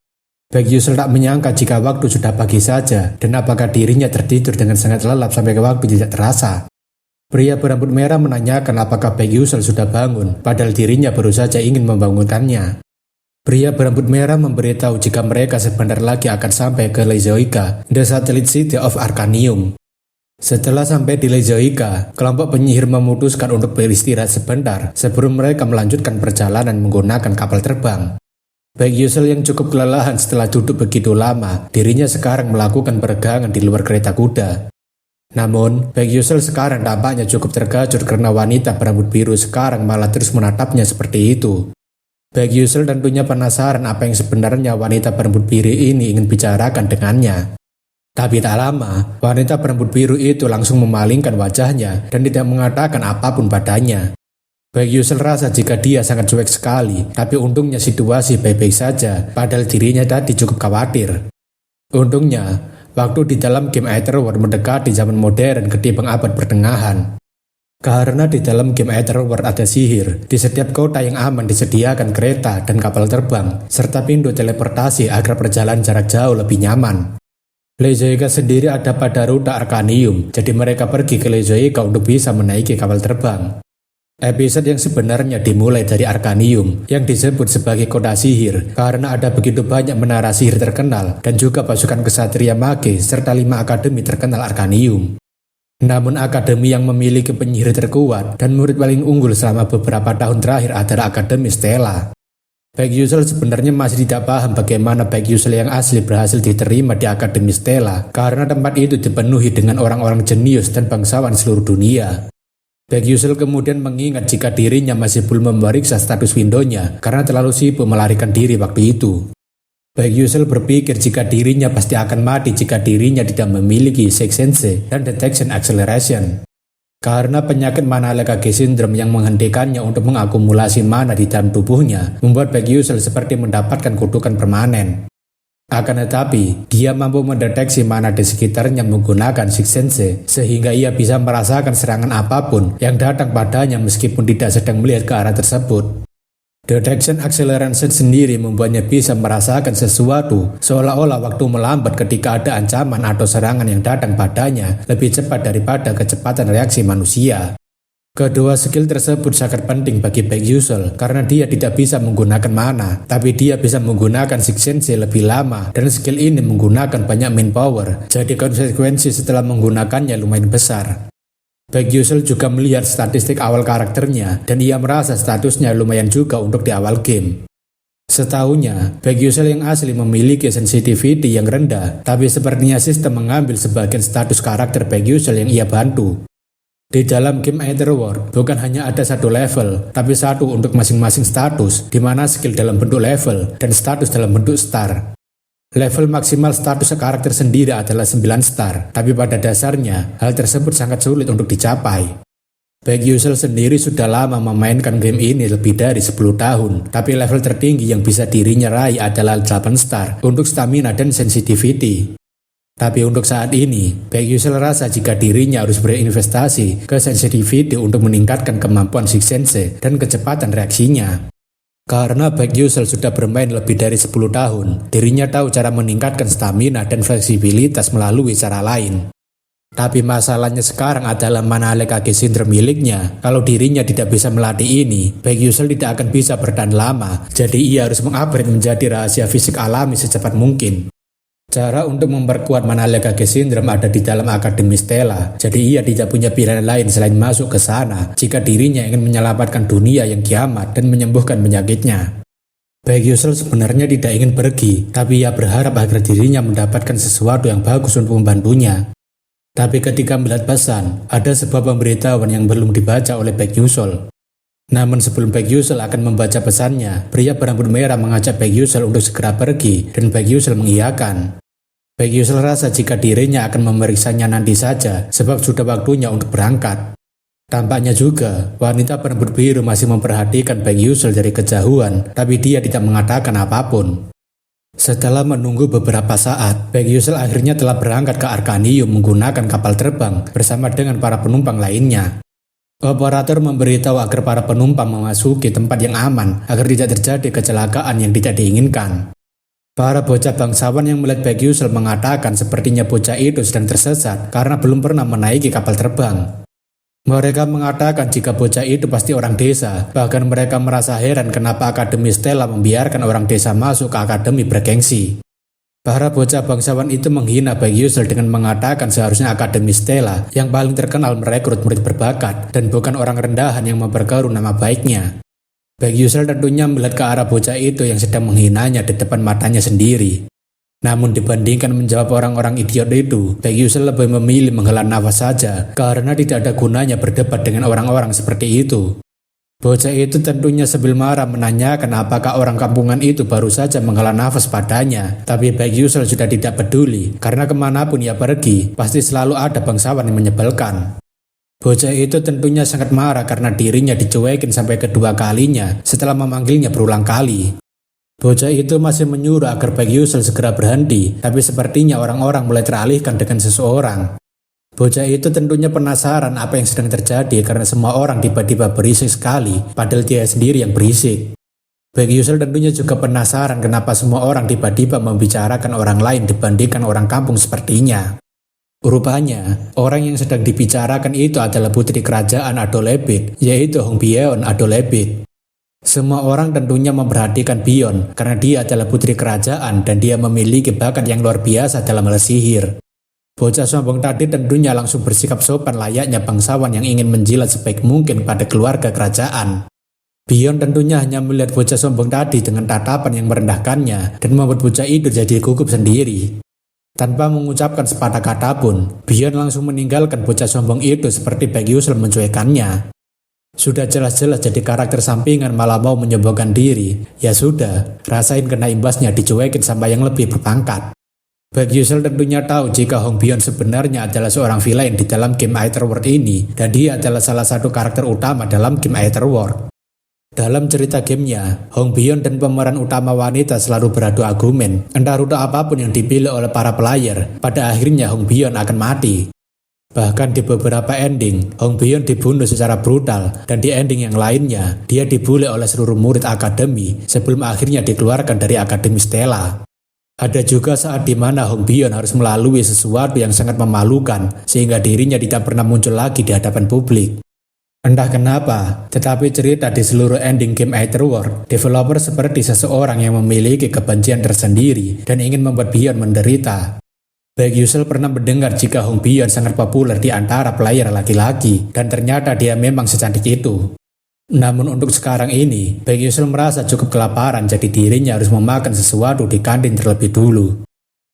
Baek Yusul tak menyangka jika waktu sudah pagi saja dan apakah dirinya tertidur dengan sangat lelap sampai ke waktu tidak terasa. Pria berambut merah menanyakan apakah Baek Yusul sudah bangun, padahal dirinya baru saja ingin membangunkannya. Pria berambut merah memberitahu jika mereka sebentar lagi akan sampai ke Lezoika, the satellite city of Arcanium. Setelah sampai di Lezoika, kelompok penyihir memutuskan untuk beristirahat sebentar sebelum mereka melanjutkan perjalanan menggunakan kapal terbang. Baek Yusul yang cukup kelelahan setelah duduk begitu lama, dirinya sekarang melakukan peregangan di luar kereta kuda. Namun, Baek Yusul sekarang tampaknya cukup terkejut karena wanita berambut biru sekarang malah terus menatapnya seperti itu. Baek Yusul tentunya penasaran apa yang sebenarnya wanita berambut biru ini ingin bicarakan dengannya. Tapi tak lama, wanita berambut biru itu langsung memalingkan wajahnya dan tidak mengatakan apapun padanya. Baek Yusul rasa jika dia sangat cuek sekali, tapi untungnya situasi baik-baik saja, padahal dirinya tadi cukup khawatir. Untungnya, waktu di dalam game Aetherworld mendekati zaman modern ketimbang abad pertengahan. Karena di dalam game Aetherworld ada sihir, di setiap kota yang aman disediakan kereta dan kapal terbang, serta pintu teleportasi agar perjalanan jarak jauh lebih nyaman. Lezoika sendiri ada pada rute Arcanium, jadi mereka pergi ke Lezoika untuk bisa menaiki kapal terbang. Episode yang sebenarnya dimulai dari Arcanium, yang disebut sebagai kota sihir, karena ada begitu banyak menara sihir terkenal, dan juga pasukan kesatria mage, serta 5 akademi terkenal Arcanium. Namun akademi yang memiliki penyihir terkuat dan murid paling unggul selama beberapa tahun terakhir adalah Akademi Stella. Baek Yusul sebenarnya masih tidak paham bagaimana Baek Yusul yang asli berhasil diterima di Akademi Stella karena tempat itu dipenuhi dengan orang-orang jenius dan bangsawan seluruh dunia. Baek Yusul kemudian mengingat jika dirinya masih belum memeriksa status Window-nya karena terlalu sibuk melarikan diri waktu itu. Baek Yusul berpikir jika dirinya pasti akan mati jika dirinya tidak memiliki Sixth Sense dan Detection Acceleration. Karena penyakit mana Lekage Syndrome yang menghentikannya untuk mengakumulasi mana di dalam tubuhnya membuat Baek Yusul seperti mendapatkan kutukan permanen. Akan tetapi, dia mampu mendeteksi mana di sekitarnya menggunakan Sixth Sense sehingga ia bisa merasakan serangan apapun yang datang padanya meskipun tidak sedang melihat ke arah tersebut. Detection Acceleration sendiri membuatnya bisa merasakan sesuatu seolah-olah waktu melambat ketika ada ancaman atau serangan yang datang padanya lebih cepat daripada kecepatan reaksi manusia. Kedua skill tersebut sangat penting bagi Baek Yusul karena dia tidak bisa menggunakan mana, tapi dia bisa menggunakan Sixth Sense lebih lama dan skill ini menggunakan banyak main power, jadi konsekuensi setelah menggunakannya lumayan besar. Baek Yusul juga melihat statistik awal karakternya dan ia merasa statusnya lumayan juga untuk di awal game. Setahunya, Baek Yusul yang asli memiliki sensitivity yang rendah, tapi sepertinya sistem mengambil sebagian status karakter Baek Yusul yang ia bantu. Di dalam game Aetherworld, bukan hanya ada satu level, tapi satu untuk masing-masing status, di mana skill dalam bentuk level dan status dalam bentuk star. Level maksimal status karakter sendiri adalah 9 star, tapi pada dasarnya hal tersebut sangat sulit untuk dicapai. Baek Yusul sendiri sudah lama memainkan game ini lebih dari 10 tahun, tapi level tertinggi yang bisa dirinya raih adalah 8 star untuk stamina dan sensitivity. Tapi untuk saat ini, Baek Yusul rasa jika dirinya harus berinvestasi ke sensitivity untuk meningkatkan kemampuan Sixth Sense dan kecepatan reaksinya. Karena Baek Yusul sudah bermain lebih dari 10 tahun, dirinya tahu cara meningkatkan stamina dan fleksibilitas melalui cara lain. Tapi masalahnya sekarang adalah mana Lekage Syndrome miliknya. Kalau dirinya tidak bisa melatih ini, Baek Yusul tidak akan bisa bertahan lama, jadi ia harus mengupgrade menjadi rahasia fisik alami secepat mungkin. Cara untuk memperkuat mana Lekage Syndrome ada di dalam Akademi Stella, jadi ia tidak punya pilihan lain selain masuk ke sana jika dirinya ingin menyelamatkan dunia yang kiamat dan menyembuhkan penyakitnya. Baek Yusul sebenarnya tidak ingin pergi, tapi ia berharap agar dirinya mendapatkan sesuatu yang bagus untuk membantunya. Tapi ketika melihat pesan, ada sebuah pemberitahuan yang belum dibaca oleh Baek Yusul. Namun sebelum Baek Yusul akan membaca pesannya, pria berambut merah mengajak Baek Yusul untuk segera pergi dan Baek Yusul mengiyakan. Baek Yusul rasa jika dirinya akan memeriksanya nanti saja sebab sudah waktunya untuk berangkat. Tampaknya juga wanita berambut biru masih memperhatikan Baek Yusul dari kejauhan, tapi dia tidak mengatakan apapun. Setelah menunggu beberapa saat, Baek Yusel akhirnya telah berangkat ke Arkanium menggunakan kapal terbang bersama dengan para penumpang lainnya. Operator memberitahu agar para penumpang memasuki tempat yang aman agar tidak terjadi kecelakaan yang tidak diinginkan. Para bocah bangsawan yang melihat Baek Yusel mengatakan sepertinya bocah itu sedang tersesat karena belum pernah menaiki kapal terbang. Mereka mengatakan jika bocah itu pasti orang desa, bahkan mereka merasa heran kenapa Akademi Stella membiarkan orang desa masuk ke akademi bergengsi. Para bocah bangsawan itu menghina Baek Yusel dengan mengatakan seharusnya Akademi Stella yang paling terkenal merekrut murid berbakat dan bukan orang rendahan yang memperkeruh nama baiknya. Baek Yusel tentunya melihat ke arah bocah itu yang sedang menghinanya di depan matanya sendiri. Namun dibandingkan menjawab orang-orang idiot itu, Baek Yusel lebih memilih menghela nafas saja karena tidak ada gunanya berdebat dengan orang-orang seperti itu. Bocah itu tentunya sambil marah menanyakan apakah orang kampungan itu baru saja menghela nafas padanya. Tapi Baek Yusel sudah tidak peduli karena kemanapun ia pergi, pasti selalu ada bangsawan yang menyebalkan. Bocah itu tentunya sangat marah karena dirinya dicuekin sampai kedua kalinya setelah memanggilnya berulang kali. Bocah itu masih menyuruh agar Baek Yusel segera berhenti, tapi sepertinya orang-orang mulai teralihkan dengan seseorang. Bocah itu tentunya penasaran apa yang sedang terjadi karena semua orang tiba-tiba berisik sekali, padahal dia sendiri yang berisik. Baek Yusel tentunya juga penasaran kenapa semua orang tiba-tiba membicarakan orang lain dibandingkan orang kampung sepertinya. Rupanya, orang yang sedang dibicarakan itu adalah putri kerajaan Adolebit, yaitu Hong Byeon Adolebit. Semua orang tentunya memperhatikan Byeon karena dia adalah putri kerajaan dan dia memiliki bakat yang luar biasa dalam hal sihir. Bocah sombong tadi tentunya langsung bersikap sopan layaknya bangsawan yang ingin menjilat sebaik mungkin pada keluarga kerajaan. Byeon tentunya hanya melihat bocah sombong tadi dengan tatapan yang merendahkannya dan membuat bocah itu jadi gugup sendiri. Tanpa mengucapkan sepatah kata pun, Byeon langsung meninggalkan bocah sombong itu seperti Baek Yusel mencuekannya. Sudah jelas-jelas jadi karakter sampingan malah mau menyombongkan diri. Ya sudah, rasain kena imbasnya dicuekin sama yang lebih berpangkat. Baek Yusel tentunya tahu jika Hong Byeon sebenarnya adalah seorang villain di dalam game Aetherworld ini dan dia adalah salah satu karakter utama dalam game Aetherworld. Dalam cerita gamenya, Hong Byeon dan pemeran utama wanita selalu beradu argumen. Entah rute apapun yang dipilih oleh para player, pada akhirnya Hong Byeon akan mati. Bahkan di beberapa ending, Hong Byeon dibunuh secara brutal dan di ending yang lainnya, dia dibully oleh seluruh murid akademi sebelum akhirnya dikeluarkan dari Akademi Stella. Ada juga saat di mana Hong Byeon harus melalui sesuatu yang sangat memalukan sehingga dirinya tidak pernah muncul lagi di hadapan publik. Entah kenapa, tetapi cerita di seluruh ending game Aetherworld, developer seperti seseorang yang memiliki kebencian tersendiri dan ingin membuat Byeon menderita. Baek Yusel pernah mendengar jika Hong Byeon sangat populer di antara player laki-laki dan ternyata dia memang secantik itu. Namun untuk sekarang ini, Baek Yusel merasa cukup kelaparan jadi dirinya harus memakan sesuatu di kantin terlebih dulu.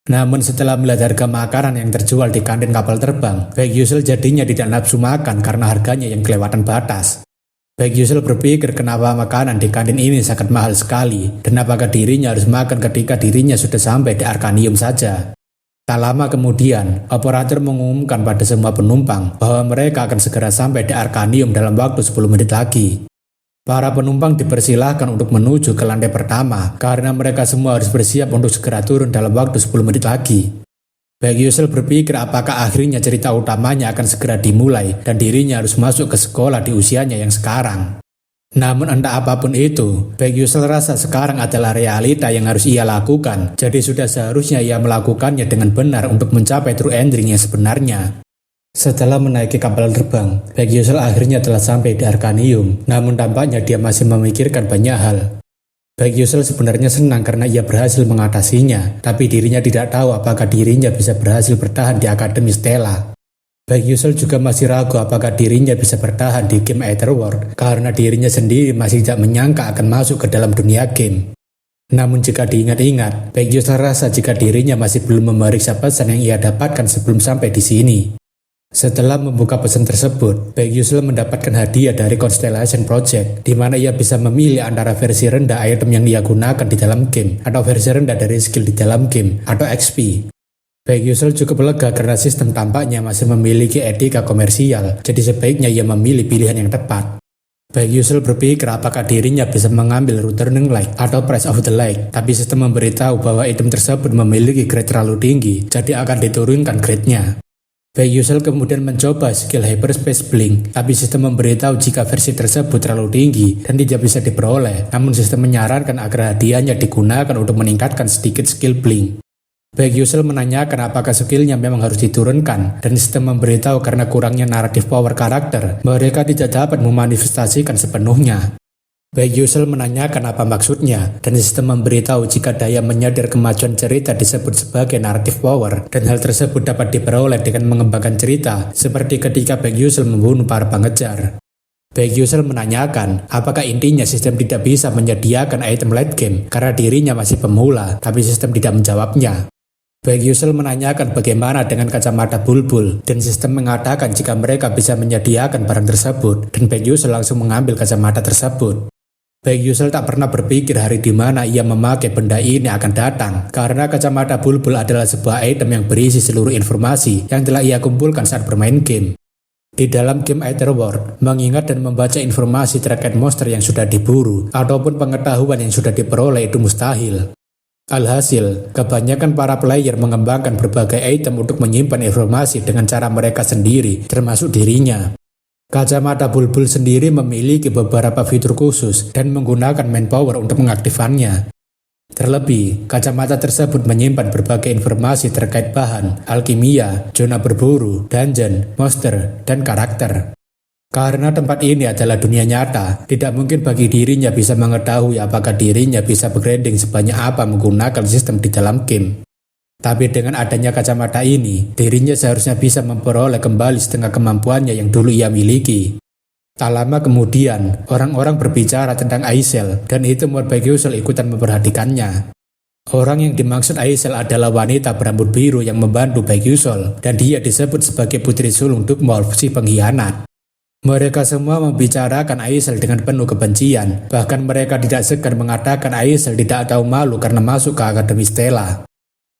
Namun setelah melihat harga makanan yang terjual di kantin kapal terbang, Baek Yusel jadinya tidak nafsu makan karena harganya yang kelewatan batas. Baek Yusel berpikir kenapa makanan di kantin ini sangat mahal sekali dan apakah dirinya harus makan ketika dirinya sudah sampai di Arkanium saja. Tak lama kemudian, operator mengumumkan pada semua penumpang bahwa mereka akan segera sampai di Arkanium dalam waktu 10 menit lagi. Para penumpang dipersilahkan untuk menuju ke lantai pertama karena mereka semua harus bersiap untuk segera turun dalam waktu 10 menit lagi. Baek Yusel berpikir apakah akhirnya cerita utamanya akan segera dimulai dan dirinya harus masuk ke sekolah di usianya yang sekarang. Namun entah apapun itu, Baek Yusel rasa sekarang adalah realita yang harus ia lakukan, jadi sudah seharusnya ia melakukannya dengan benar untuk mencapai true ending yang sebenarnya. Setelah menaiki kapal terbang, Baek Yusel akhirnya telah sampai di Arkanium, namun tampaknya dia masih memikirkan banyak hal. Baek Yusel sebenarnya senang karena ia berhasil mengatasinya, tapi dirinya tidak tahu apakah dirinya bisa berhasil bertahan di Akademi Stella. Baek Yusel juga masih ragu apakah dirinya bisa bertahan di game Aetherworld karena dirinya sendiri masih tidak menyangka akan masuk ke dalam dunia game. Namun jika diingat-ingat, Baek Yusel rasa jika dirinya masih belum memeriksa pesan yang ia dapatkan sebelum sampai di sini. Setelah membuka pesan tersebut, Baek Yusel mendapatkan hadiah dari Constellation Project, di mana ia bisa memilih antara versi rendah item yang ia gunakan di dalam game atau versi rendah dari skill di dalam game atau XP. Baek Yusel cukup lega karena sistem tampaknya masih memiliki etika komersial, jadi sebaiknya ia memilih pilihan yang tepat. Baik Yusel berpikir apakah dirinya bisa mengambil Returning Light atau Price of the Light, tapi sistem memberitahu bahwa item tersebut memiliki grade terlalu tinggi, jadi akan diturunkan grade-nya. Baik Yusel kemudian mencoba skill Hyperspace Blink, tapi sistem memberitahu jika versi tersebut terlalu tinggi dan tidak bisa diperoleh, namun sistem menyarankan agar hadiahnya digunakan untuk meningkatkan sedikit skill Blink. Baik Yusel menanyakan apakah skillnya memang harus diturunkan, dan sistem memberitahu karena kurangnya naratif power karakter, mereka tidak dapat memanifestasikan sepenuhnya. Baik Yusel menanyakan apa maksudnya, dan sistem memberitahu jika daya menyadar kemajuan cerita disebut sebagai naratif power, dan hal tersebut dapat diperoleh dengan mengembangkan cerita, seperti ketika Baik Yusel membunuh para pengejar. Baik Yusel menanyakan apakah intinya sistem tidak bisa menyediakan item late game karena dirinya masih pemula, tapi sistem tidak menjawabnya. Baik Yusel menanyakan bagaimana dengan kacamata bulbul, dan sistem mengatakan jika mereka bisa menyediakan barang tersebut, dan Baik Yusel langsung mengambil kacamata tersebut. Baik Yusel tak pernah berpikir hari di mana ia memakai benda ini akan datang, karena kacamata bulbul adalah sebuah item yang berisi seluruh informasi yang telah ia kumpulkan saat bermain game. Di dalam game Aetherworld, mengingat dan membaca informasi terkait monster yang sudah diburu, ataupun pengetahuan yang sudah diperoleh itu mustahil. Alhasil, kebanyakan para player mengembangkan berbagai item untuk menyimpan informasi dengan cara mereka sendiri, termasuk dirinya. Kacamata bulbul sendiri memiliki beberapa fitur khusus dan menggunakan manpower untuk mengaktifkannya. Terlebih, kacamata tersebut menyimpan berbagai informasi terkait bahan, alkimia, zona berburu, dungeon, monster, dan karakter. Karena tempat ini adalah dunia nyata, tidak mungkin bagi dirinya bisa mengetahui apakah dirinya bisa upgrading sebanyak apa menggunakan sistem di dalam game. Tapi dengan adanya kacamata ini, dirinya seharusnya bisa memperoleh kembali setengah kemampuannya yang dulu ia miliki. Tak lama kemudian, orang-orang berbicara tentang Aisel, dan itu membuat Baik Yusel ikutan memperhatikannya. Orang yang dimaksud Aisel adalah wanita berambut biru yang membantu Baik Yusel, dan dia disebut sebagai putri sulung Dugmolf, si pengkhianat. Mereka semua membicarakan Aisel dengan penuh kebencian, bahkan mereka tidak segan mengatakan Aisel tidak tahu malu karena masuk ke Akademi Stella.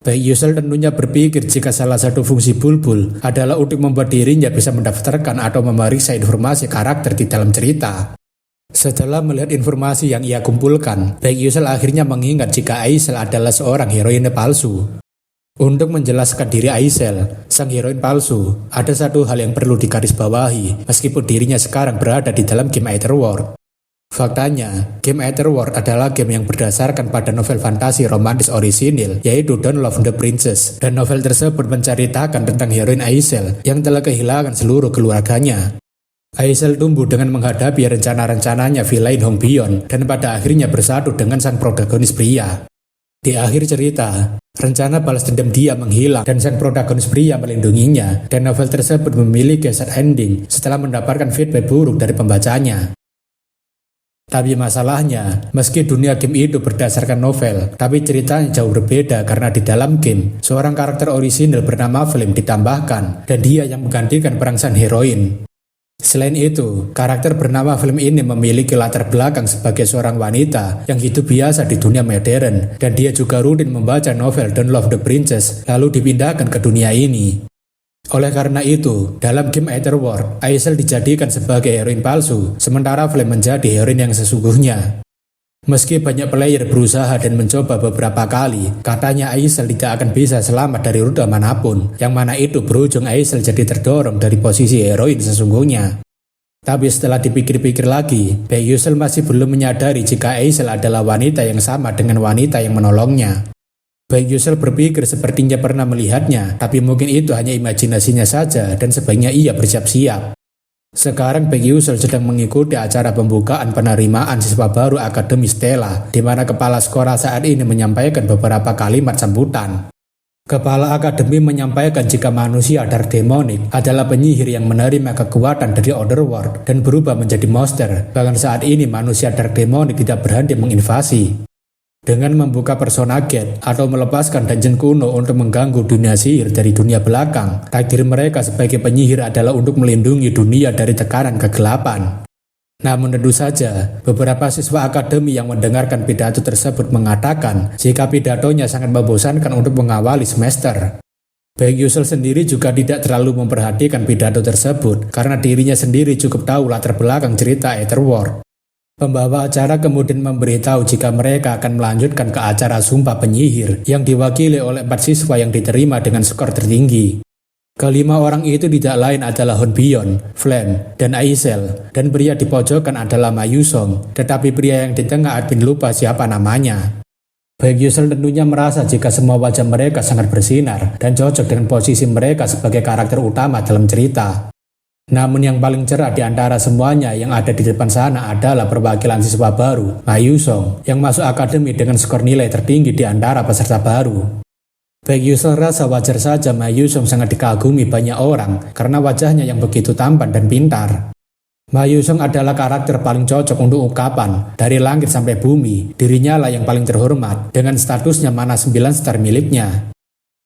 Baik Yusel tentunya berpikir jika salah satu fungsi bulbul adalah untuk membuat dirinya bisa mendaftarkan atau memeriksa informasi karakter di dalam cerita. Setelah melihat informasi yang ia kumpulkan, Baik Yusel akhirnya mengingat jika Aisel adalah seorang heroine palsu. Untuk menjelaskan diri Aisel, sang heroin palsu, ada satu hal yang perlu digarisbawahi meskipun dirinya sekarang berada di dalam game Aetherworld. Faktanya, game Aetherworld adalah game yang berdasarkan pada novel fantasi romantis orisinil yaitu Don't Love the Princess, dan novel tersebut menceritakan tentang heroin Aisel yang telah kehilangan seluruh keluarganya. Aisel tumbuh dengan menghadapi rencana-rencananya villain Hong Beyond dan pada akhirnya bersatu dengan sang protagonis pria. Di akhir cerita, rencana balas dendam dia menghilang dan sang protagonis pria melindunginya, dan novel tersebut memiliki sad ending setelah mendapatkan feedback buruk dari pembacanya. Tapi masalahnya, meski dunia game itu berdasarkan novel, tapi ceritanya jauh berbeda karena di dalam game, seorang karakter orisinil bernama Flame ditambahkan, dan dia yang menggantikan perang sang heroin. Selain itu, karakter bernama Flame ini memiliki latar belakang sebagai seorang wanita yang hidup biasa di dunia modern, dan dia juga rutin membaca novel Don't Love the Princess lalu dipindahkan ke dunia ini. Oleh karena itu, dalam game Aetherworld, Aisel dijadikan sebagai heroin palsu, sementara Flame menjadi heroin yang sesungguhnya. Meski banyak player berusaha dan mencoba beberapa kali, katanya Aisel tidak akan bisa selamat dari rute manapun, yang mana itu berujung Aisel jadi terdorong dari posisi heroin sesungguhnya. Tapi setelah dipikir-pikir lagi, Baik Yusel masih belum menyadari jika Aisel adalah wanita yang sama dengan wanita yang menolongnya. Baik Yusel berpikir sepertinya pernah melihatnya, tapi mungkin itu hanya imajinasinya saja dan sebaiknya ia bersiap-siap. Sekarang Baik Yusel sedang mengikuti acara pembukaan penerimaan siswa baru Akademi Stella, di mana kepala sekolah saat ini menyampaikan beberapa kalimat sambutan. Kepala akademi menyampaikan jika manusia Dark Demonic adalah penyihir yang menerima kekuatan dari Otherworld dan berubah menjadi monster. Bahkan saat ini manusia Dark Demonic tidak berhenti menginvasi. Dengan membuka persona gate atau melepaskan dungeon kuno untuk mengganggu dunia sihir dari dunia belakang, takdir mereka sebagai penyihir adalah untuk melindungi dunia dari tekanan kegelapan. Namun tentu saja, beberapa siswa akademi yang mendengarkan pidato tersebut mengatakan jika pidatonya sangat membosankan untuk mengawali semester. Baek Yusel sendiri juga tidak terlalu memperhatikan pidato tersebut karena dirinya sendiri cukup tahu latar belakang cerita Etherworld. Pembawa acara kemudian memberitahu jika mereka akan melanjutkan ke acara Sumpah Penyihir yang diwakili oleh 4 siswa yang diterima dengan skor tertinggi. Kelima orang itu tidak lain adalah Hon Bion, Flame, dan Aisel, dan pria di pojokan adalah Ma Yusong, tetapi pria yang di tengah admin lupa siapa namanya. Baek Yusel tentunya merasa jika semua wajah mereka sangat bersinar dan cocok dengan posisi mereka sebagai karakter utama dalam cerita. Namun yang paling cerah di antara semuanya yang ada di depan sana adalah perwakilan siswa baru, Ma Yusong, yang masuk akademi dengan skor nilai tertinggi di antara peserta baru. Baek Yusel rasa wajar saja Ma Yusong sangat dikagumi banyak orang karena wajahnya yang begitu tampan dan pintar. Ma Yusong adalah karakter paling cocok untuk ungkapan dari langit sampai bumi, dirinya lah yang paling terhormat dengan statusnya mana 9 star miliknya.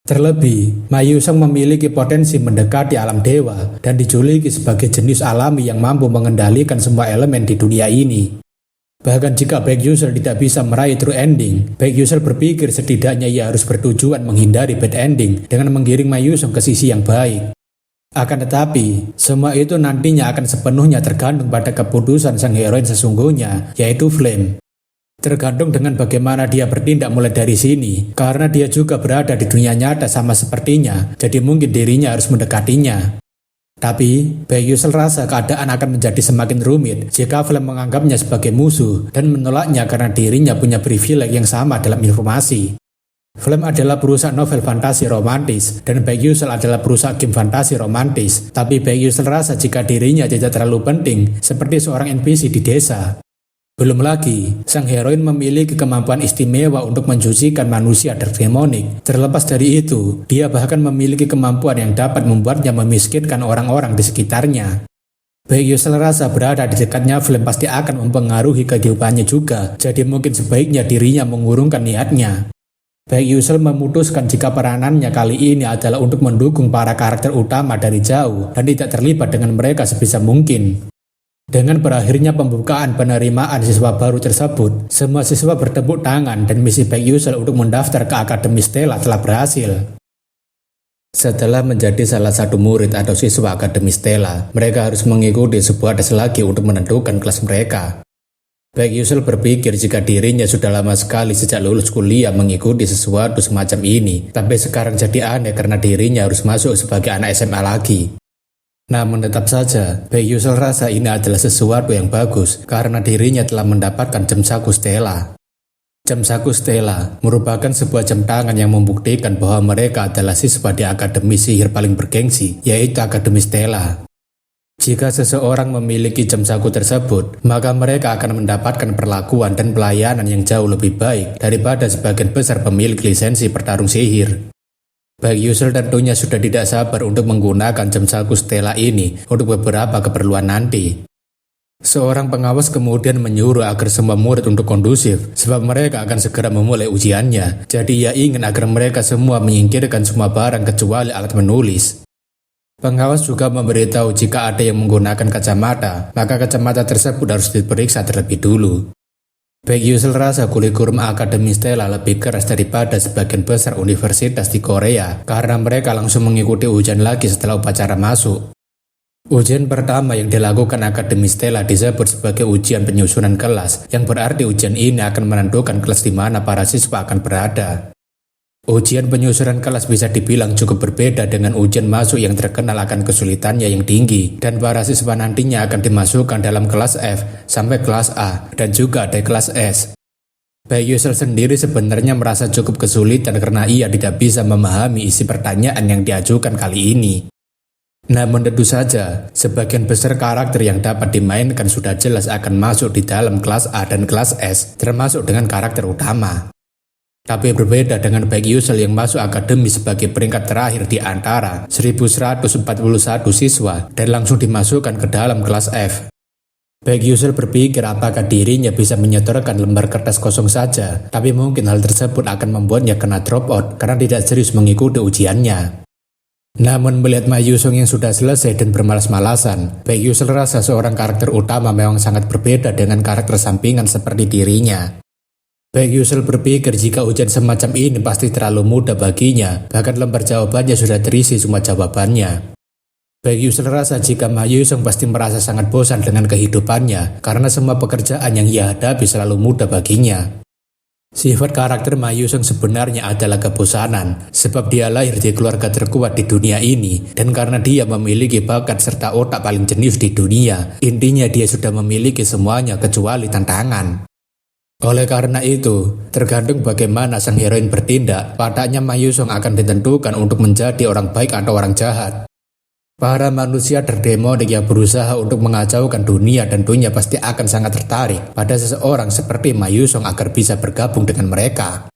Terlebih, Ma Yusong memiliki potensi mendekati alam dewa dan dijuluki sebagai jenius alami yang mampu mengendalikan semua elemen di dunia ini. Bahkan jika Baek Yusel tidak bisa meraih true ending, Baek Yusel berpikir setidaknya ia harus bertujuan menghindari bad ending dengan menggiring Ma Yusong ke sisi yang baik. Akan tetapi, semua itu nantinya akan sepenuhnya tergantung pada keputusan sang heroin sesungguhnya, yaitu Flame. Tergantung dengan bagaimana dia bertindak mulai dari sini, karena dia juga berada di dunia nyata sama sepertinya, jadi mungkin dirinya harus mendekatinya. Tapi, Baek Yusel rasa keadaan akan menjadi semakin rumit jika Flame menganggapnya sebagai musuh dan menolaknya karena dirinya punya privilege yang sama dalam informasi. Flame adalah perusahaan novel fantasi romantis dan Baek Yusel adalah perusahaan game fantasi romantis, tapi Baek Yusel rasa jika dirinya tidak terlalu penting seperti seorang NPC di desa. Belum lagi, sang heroin memiliki kemampuan istimewa untuk mensucikan manusia dark demonic. Terlepas dari itu, dia bahkan memiliki kemampuan yang dapat membuatnya memiskinkan orang-orang di sekitarnya. Baek Yusel rasa berada di dekatnya Flame pasti akan mempengaruhi kehidupannya juga, jadi mungkin sebaiknya dirinya mengurungkan niatnya. Baek Yusel memutuskan jika peranannya kali ini adalah untuk mendukung para karakter utama dari jauh dan tidak terlibat dengan mereka sebisa mungkin. Dengan berakhirnya pembukaan penerimaan siswa baru tersebut, semua siswa bertepuk tangan dan misi Baek Yusel untuk mendaftar ke Akademi Stella telah berhasil. Setelah menjadi salah satu murid atau siswa Akademi Stella, mereka harus mengikuti sebuah tes lagi untuk menentukan kelas mereka. Baek Yusel berpikir jika dirinya sudah lama sekali sejak lulus kuliah mengikuti sesuatu semacam ini, tapi sekarang jadi aneh karena dirinya harus masuk sebagai anak SMA lagi. Namun tetap saja, Baek Yusel rasa ini adalah sesuatu yang bagus karena dirinya telah mendapatkan jam saku Stella. Jam saku Stella merupakan sebuah jam tangan yang membuktikan bahwa mereka adalah siswa di akademi sihir paling bergengsi, yaitu Akademi Stella. Jika seseorang memiliki jam saku tersebut, maka mereka akan mendapatkan perlakuan dan pelayanan yang jauh lebih baik daripada sebagian besar pemilik lisensi bertarung sihir. Baek Yusel tentunya sudah tidak sabar untuk menggunakan jam saku Stella ini untuk beberapa keperluan nanti. Seorang pengawas kemudian menyuruh agar semua murid untuk kondusif, sebab mereka akan segera memulai ujiannya. Jadi ia ingin agar mereka semua menyingkirkan semua barang kecuali alat menulis. Pengawas juga memberitahu jika ada yang menggunakan kacamata, maka kacamata tersebut harus diperiksa terlebih dulu. Baek Yusel rasa kurikulum Akademi Stella lebih keras daripada sebagian besar universitas di Korea karena mereka langsung mengikuti ujian lagi setelah upacara masuk. Ujian pertama yang dilakukan Akademi Stella disebut sebagai ujian penyusunan kelas, yang berarti ujian ini akan menentukan kelas di mana para siswa akan berada. Ujian penyusunan kelas bisa dibilang cukup berbeda dengan ujian masuk yang terkenal akan kesulitannya yang tinggi, dan para siswa nantinya akan dimasukkan dalam kelas F sampai kelas A dan juga ada kelas S. Baek Yusel sendiri sebenarnya merasa cukup kesulitan karena ia tidak bisa memahami isi pertanyaan yang diajukan kali ini. Namun tentu saja, sebagian besar karakter yang dapat dimainkan sudah jelas akan masuk di dalam kelas A dan kelas S, termasuk dengan karakter utama. Tapi berbeda dengan Baek Yusel yang masuk akademi sebagai peringkat terakhir di antara 1141 siswa dan langsung dimasukkan ke dalam kelas F. Baek Yusel berpikir apakah dirinya bisa menyetorkan lembar kertas kosong saja, tapi mungkin hal tersebut akan membuatnya kena drop out karena tidak serius mengikuti ujiannya. Namun melihat Ma Yusong yang sudah selesai dan bermalas-malasan, Baek Yusel rasa seorang karakter utama memang sangat berbeda dengan karakter sampingan seperti dirinya. Baik Yusel berpikir jika ujian semacam ini pasti terlalu mudah baginya, bahkan lembar jawabannya sudah terisi semua jawabannya. Baik Yusel rasa jika Ma Yusong pasti merasa sangat bosan dengan kehidupannya, karena semua pekerjaan yang ia hadapi selalu mudah baginya. Sifat karakter Ma Yusong sebenarnya adalah kebosanan, sebab dia lahir di keluarga terkuat di dunia ini, dan karena dia memiliki bakat serta otak paling jenius di dunia, intinya dia sudah memiliki semuanya kecuali tantangan. Oleh karena itu, tergantung bagaimana sang heroin bertindak, wataknya Ma Yusong akan ditentukan untuk menjadi orang baik atau orang jahat. Para manusia terdemonik yang berusaha untuk mengacaukan dunia tentunya pasti akan sangat tertarik pada seseorang seperti Ma Yusong agar bisa bergabung dengan mereka.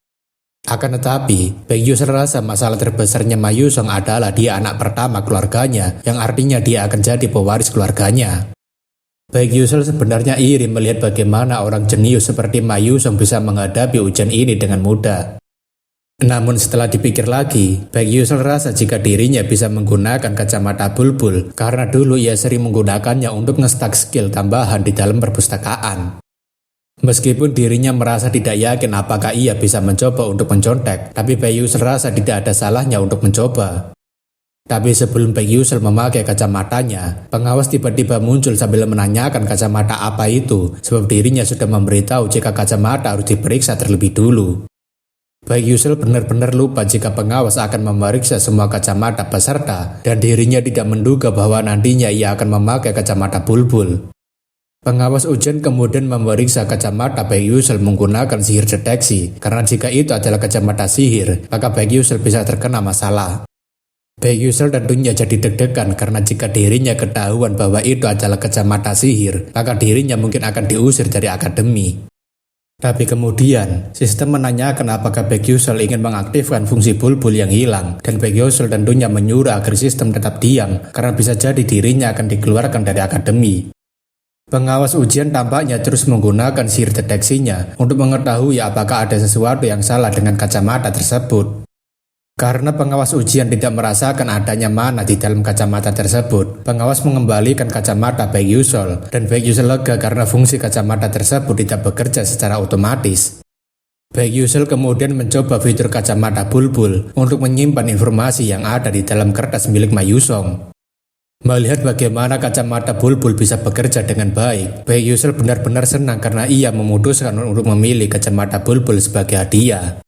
Akan tetapi, Baek Yusel rasa masalah terbesarnya Ma Yusong adalah dia anak pertama keluarganya, yang artinya dia akan jadi pewaris keluarganya. Baek Yusel sebenarnya iri melihat bagaimana orang jenius seperti Ma Yusong bisa menghadapi ujian ini dengan mudah. Namun setelah dipikir lagi, Baek Yusel rasa jika dirinya bisa menggunakan kacamata bulbul karena dulu ia sering menggunakannya untuk nge-stack skill tambahan di dalam perpustakaan. Meskipun dirinya merasa tidak yakin apakah ia bisa mencoba untuk mencontek, tapi Baek Yusel rasa tidak ada salahnya untuk mencoba. Tapi sebelum Baek Yusel memakai kacamatanya, pengawas tiba-tiba muncul sambil menanyakan kacamata apa itu, sebab dirinya sudah memberitahu jika kacamata harus diperiksa terlebih dulu. Baek Yusel benar-benar lupa jika pengawas akan memeriksa semua kacamata peserta, dan dirinya tidak menduga bahwa nantinya ia akan memakai kacamata bulbul. Pengawas ujian kemudian memeriksa kacamata Baek Yusel menggunakan sihir deteksi, karena jika itu adalah kacamata sihir, maka Baek Yusel bisa terkena masalah. Baek Yusel tentunya jadi deg-degan karena jika dirinya ketahuan bahwa itu adalah kacamata sihir, maka dirinya mungkin akan diusir dari akademi. Tapi kemudian, sistem menanyakan apakah Baek Yusel ingin mengaktifkan fungsi bulbul yang hilang, dan Baek Yusel tentunya menyuruh agar sistem tetap diam karena bisa jadi dirinya akan dikeluarkan dari akademi. Pengawas ujian tampaknya terus menggunakan sihir deteksinya untuk mengetahui apakah ada sesuatu yang salah dengan kacamata tersebut. Karena pengawas ujian tidak merasakan adanya mana di dalam kacamata tersebut, pengawas mengembalikan kacamata Baek Yusel, dan Baek Yusel lega karena fungsi kacamata tersebut tidak bekerja secara otomatis. Baek Yusel kemudian mencoba fitur kacamata bulbul untuk menyimpan informasi yang ada di dalam kertas milik Ma Yusong. Melihat bagaimana kacamata bulbul bisa bekerja dengan baik, Baek Yusel benar-benar senang karena ia memutuskan untuk memilih kacamata bulbul sebagai hadiah.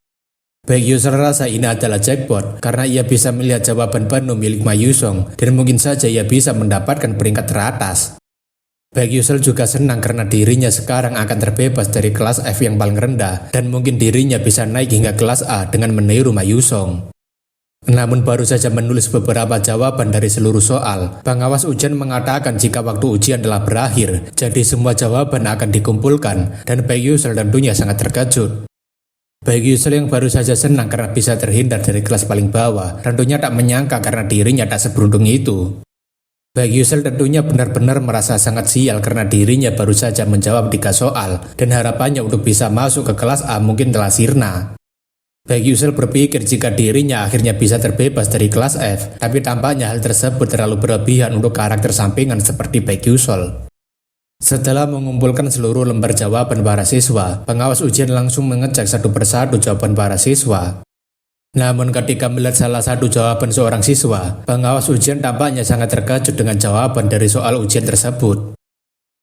Baek Yusel rasa ini adalah jackpot karena ia bisa melihat jawaban penuh milik Ma Yusong dan mungkin saja ia bisa mendapatkan peringkat teratas. Baek Yusel juga senang karena dirinya sekarang akan terbebas dari kelas F yang paling rendah dan mungkin dirinya bisa naik hingga kelas A dengan meniru Ma Yusong. Namun baru saja menulis beberapa jawaban dari seluruh soal, pengawas ujian mengatakan jika waktu ujian telah berakhir, jadi semua jawaban akan dikumpulkan dan Baek Yusel tentunya sangat terkejut. Baek Yusel yang baru saja senang karena bisa terhindar dari kelas paling bawah, tentunya tak menyangka karena dirinya tak seberuntung itu. Baek Yusel tentunya benar-benar merasa sangat sial karena dirinya baru saja menjawab 3 soal, dan harapannya untuk bisa masuk ke kelas A mungkin telah sirna. Baek Yusel berpikir jika dirinya akhirnya bisa terbebas dari kelas F, tapi tampaknya hal tersebut terlalu berlebihan untuk karakter sampingan seperti Baek Yusel. Setelah mengumpulkan seluruh lembar jawaban para siswa, pengawas ujian langsung mengecek satu persatu jawaban para siswa. Namun ketika melihat salah satu jawaban seorang siswa, pengawas ujian tampaknya sangat terkejut dengan jawaban dari soal ujian tersebut.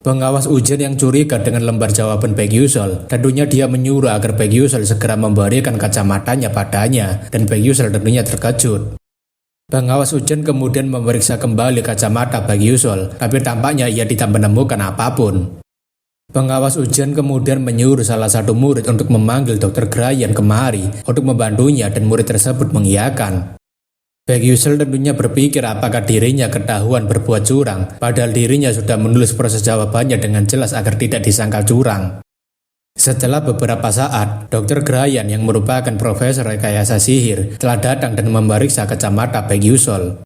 Pengawas ujian yang curiga dengan lembar jawaban Baek Yusel, tentunya dia menyuruh agar Baek Yusel segera memberikan kacamatanya padanya, dan Baek Yusel tentunya terkejut. Pengawas ujian kemudian memeriksa kembali kacamata Baek Yusel, tapi tampaknya ia tidak menemukan apapun. Pengawas ujian kemudian menyuruh salah satu murid untuk memanggil Dr. Grayan kemari untuk membantunya dan murid tersebut mengiyakan. Baek Yusel tentunya berpikir apakah dirinya ketahuan berbuat curang, padahal dirinya sudah menulis proses jawabannya dengan jelas agar tidak disangka curang. Setelah beberapa saat, Dr. Grayan yang merupakan profesor rekayasa sihir telah datang dan memeriksa kacamata Baek Yusel.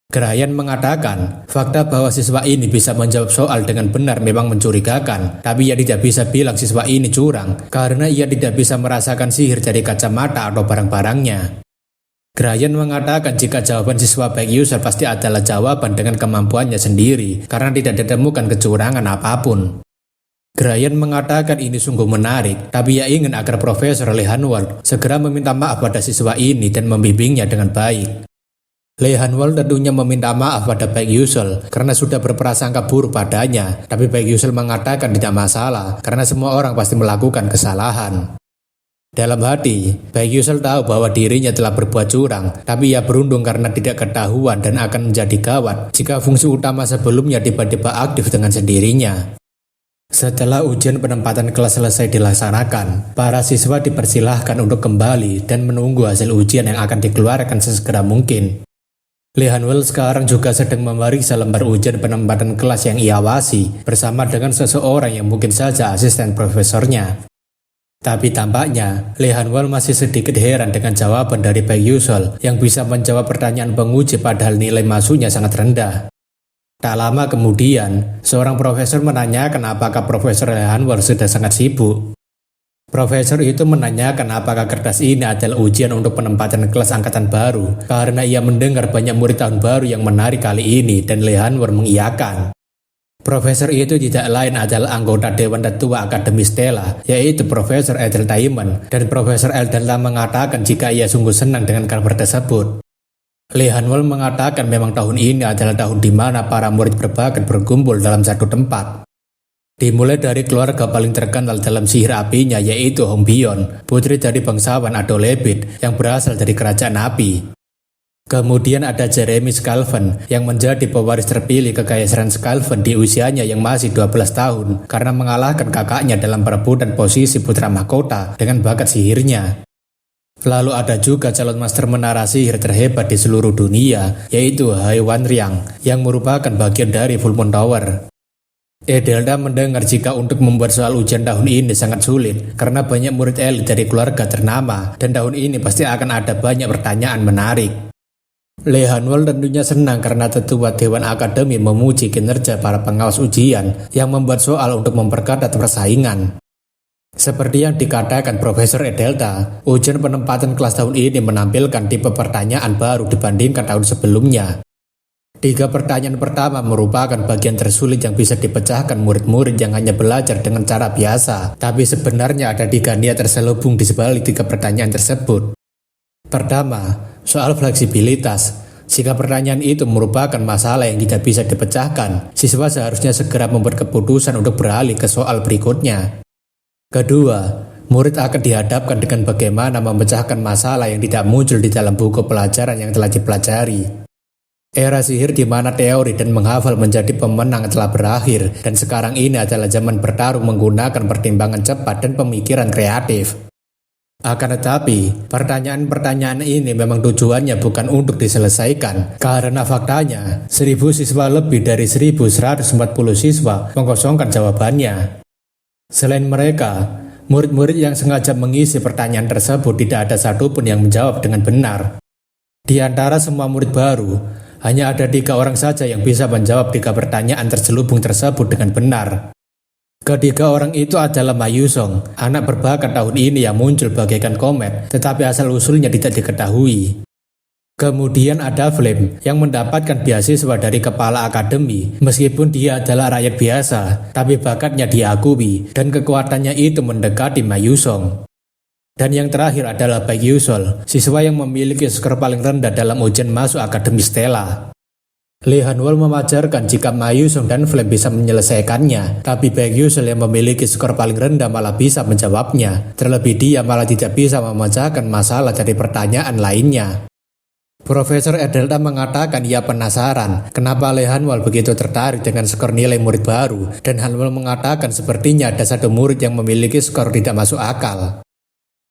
Grayan mengatakan, fakta bahwa siswa ini bisa menjawab soal dengan benar memang mencurigakan, tapi ia tidak bisa bilang siswa ini curang karena ia tidak bisa merasakan sihir dari kacamata atau barang-barangnya. Grayan mengatakan jika jawaban siswa Baek Yusel pasti adalah jawaban dengan kemampuannya sendiri karena tidak ditemukan kecurangan apapun. Graham mengatakan ini sungguh menarik, tapi ia ingin agar Profesor Lee Han-wol segera meminta maaf pada siswa ini dan membimbingnya dengan baik. Lee Han-wol tentunya meminta maaf pada Baek Yusul karena sudah berprasangka buruk padanya, tapi Baek Yusul mengatakan tidak masalah karena semua orang pasti melakukan kesalahan. Dalam hati, Baek Yusul tahu bahwa dirinya telah berbuat curang, tapi ia beruntung karena tidak ketahuan dan akan menjadi gawat jika fungsi utama sebelumnya tiba-tiba aktif dengan sendirinya. Setelah ujian penempatan kelas selesai dilaksanakan, para siswa dipersilahkan untuk kembali dan menunggu hasil ujian yang akan dikeluarkan sesegera mungkin. Lee Han-wol sekarang juga sedang memeriksa lembar ujian penempatan kelas yang ia awasi bersama dengan seseorang yang mungkin saja asisten profesornya. Tapi tampaknya Lee Han-wol masih sedikit heran dengan jawaban dari Baek Yusul yang bisa menjawab pertanyaan penguji padahal nilai masuknya sangat rendah. Tak lama kemudian, seorang profesor menanyakan apakah Profesor Lee Han-wol sudah sangat sibuk. Profesor itu menanyakan apakah kertas ini adalah ujian untuk penempatan kelas angkatan baru karena ia mendengar banyak murid tahun baru yang menarik kali ini dan Lee Han-wol mengiyakan. Profesor itu tidak lain adalah anggota Dewan Tetua Akademi Stella, yaitu Profesor Edel Taimon, dan Profesor Edelta mengatakan jika ia sungguh senang dengan kabar tersebut. Lee Han-wol mengatakan memang tahun ini adalah tahun di mana para murid berbakat berkumpul dalam satu tempat. Dimulai dari keluarga paling terkenal dalam sihir apinya yaitu Hong Byon, putri dari bangsawan Ado Lebit yang berasal dari kerajaan api. Kemudian ada Jeremy Skalven yang menjadi pewaris terpilih kekaisaran Skalven di usianya yang masih 12 tahun karena mengalahkan kakaknya dalam perebutan posisi putra mahkota dengan bakat sihirnya. Lalu ada juga calon master menara sihir terhebat di seluruh dunia, yaitu Hai Wanryang, yang merupakan bagian dari Full Moon Tower. Edelda mendengar jika untuk membuat soal ujian tahun ini sangat sulit, karena banyak murid elit dari keluarga ternama, dan tahun ini pasti akan ada banyak pertanyaan menarik. Lee Han-wol tentunya senang karena tetua Dewan Akademi memuji kinerja para pengawas ujian yang membuat soal untuk memperketat persaingan. Seperti yang dikatakan Profesor Edelta, ujian penempatan kelas tahun ini menampilkan tipe pertanyaan baru dibandingkan tahun sebelumnya. 3 pertanyaan pertama merupakan bagian tersulit yang bisa dipecahkan murid-murid yang hanya belajar dengan cara biasa, tapi sebenarnya ada 3 niat terselubung di sebalik 3 pertanyaan tersebut. Pertama, soal fleksibilitas. Jika pertanyaan itu merupakan masalah yang tidak bisa dipecahkan, siswa seharusnya segera membuat keputusan untuk beralih ke soal berikutnya. Kedua, murid akan dihadapkan dengan bagaimana memecahkan masalah yang tidak muncul di dalam buku pelajaran yang telah dipelajari. Era sihir di mana teori dan menghafal menjadi pemenang telah berakhir, dan sekarang ini adalah zaman bertarung menggunakan pertimbangan cepat dan pemikiran kreatif. Akan tetapi, pertanyaan-pertanyaan ini memang tujuannya bukan untuk diselesaikan, karena faktanya 1.000 siswa lebih dari 1.140 siswa mengosongkan jawabannya. Selain mereka, murid-murid yang sengaja mengisi pertanyaan tersebut tidak ada satupun yang menjawab dengan benar. Di antara semua murid baru, hanya ada 3 orang saja yang bisa menjawab 3 pertanyaan terselubung tersebut dengan benar. Ketiga orang itu adalah Ma Yusong, anak berbakat tahun ini yang muncul bagaikan komet, tetapi asal-usulnya tidak diketahui. Kemudian ada Flame yang mendapatkan beasiswa dari kepala akademi meskipun dia adalah rakyat biasa, tapi bakatnya diakui dan kekuatannya itu mendekati Ma Yusong. Dan yang terakhir adalah Baek Yusul, siswa yang memiliki skor paling rendah dalam ujian masuk Akademi Stella. Lee Han-wol memajarkan jika Ma Yusong dan Flame bisa menyelesaikannya, tapi Baek Yusul yang memiliki skor paling rendah malah bisa menjawabnya. Terlebih dia malah tidak bisa memecahkan masalah dari pertanyaan lainnya. Profesor Edelta mengatakan ia penasaran kenapa Lee Han-wol begitu tertarik dengan skor nilai murid baru, dan Han-wol mengatakan sepertinya ada 1 murid yang memiliki skor tidak masuk akal.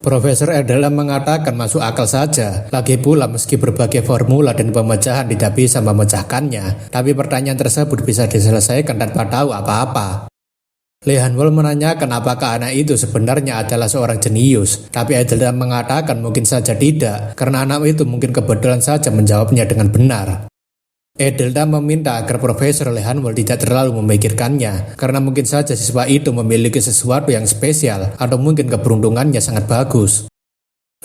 Profesor Edelta mengatakan masuk akal saja, lagi pula meski berbagai formula dan pemecahan tidak bisa memecahkannya, tapi pertanyaan tersebut bisa diselesaikan tanpa tahu apa-apa. Lee Han-wol menanyakan apakah anak itu sebenarnya adalah seorang jenius, tapi Edelta mengatakan mungkin saja tidak, karena anak itu mungkin kebetulan saja menjawabnya dengan benar. Edelta meminta agar Profesor Lee Han-wol tidak terlalu memikirkannya, karena mungkin saja siswa itu memiliki sesuatu yang spesial, atau mungkin keberuntungannya sangat bagus.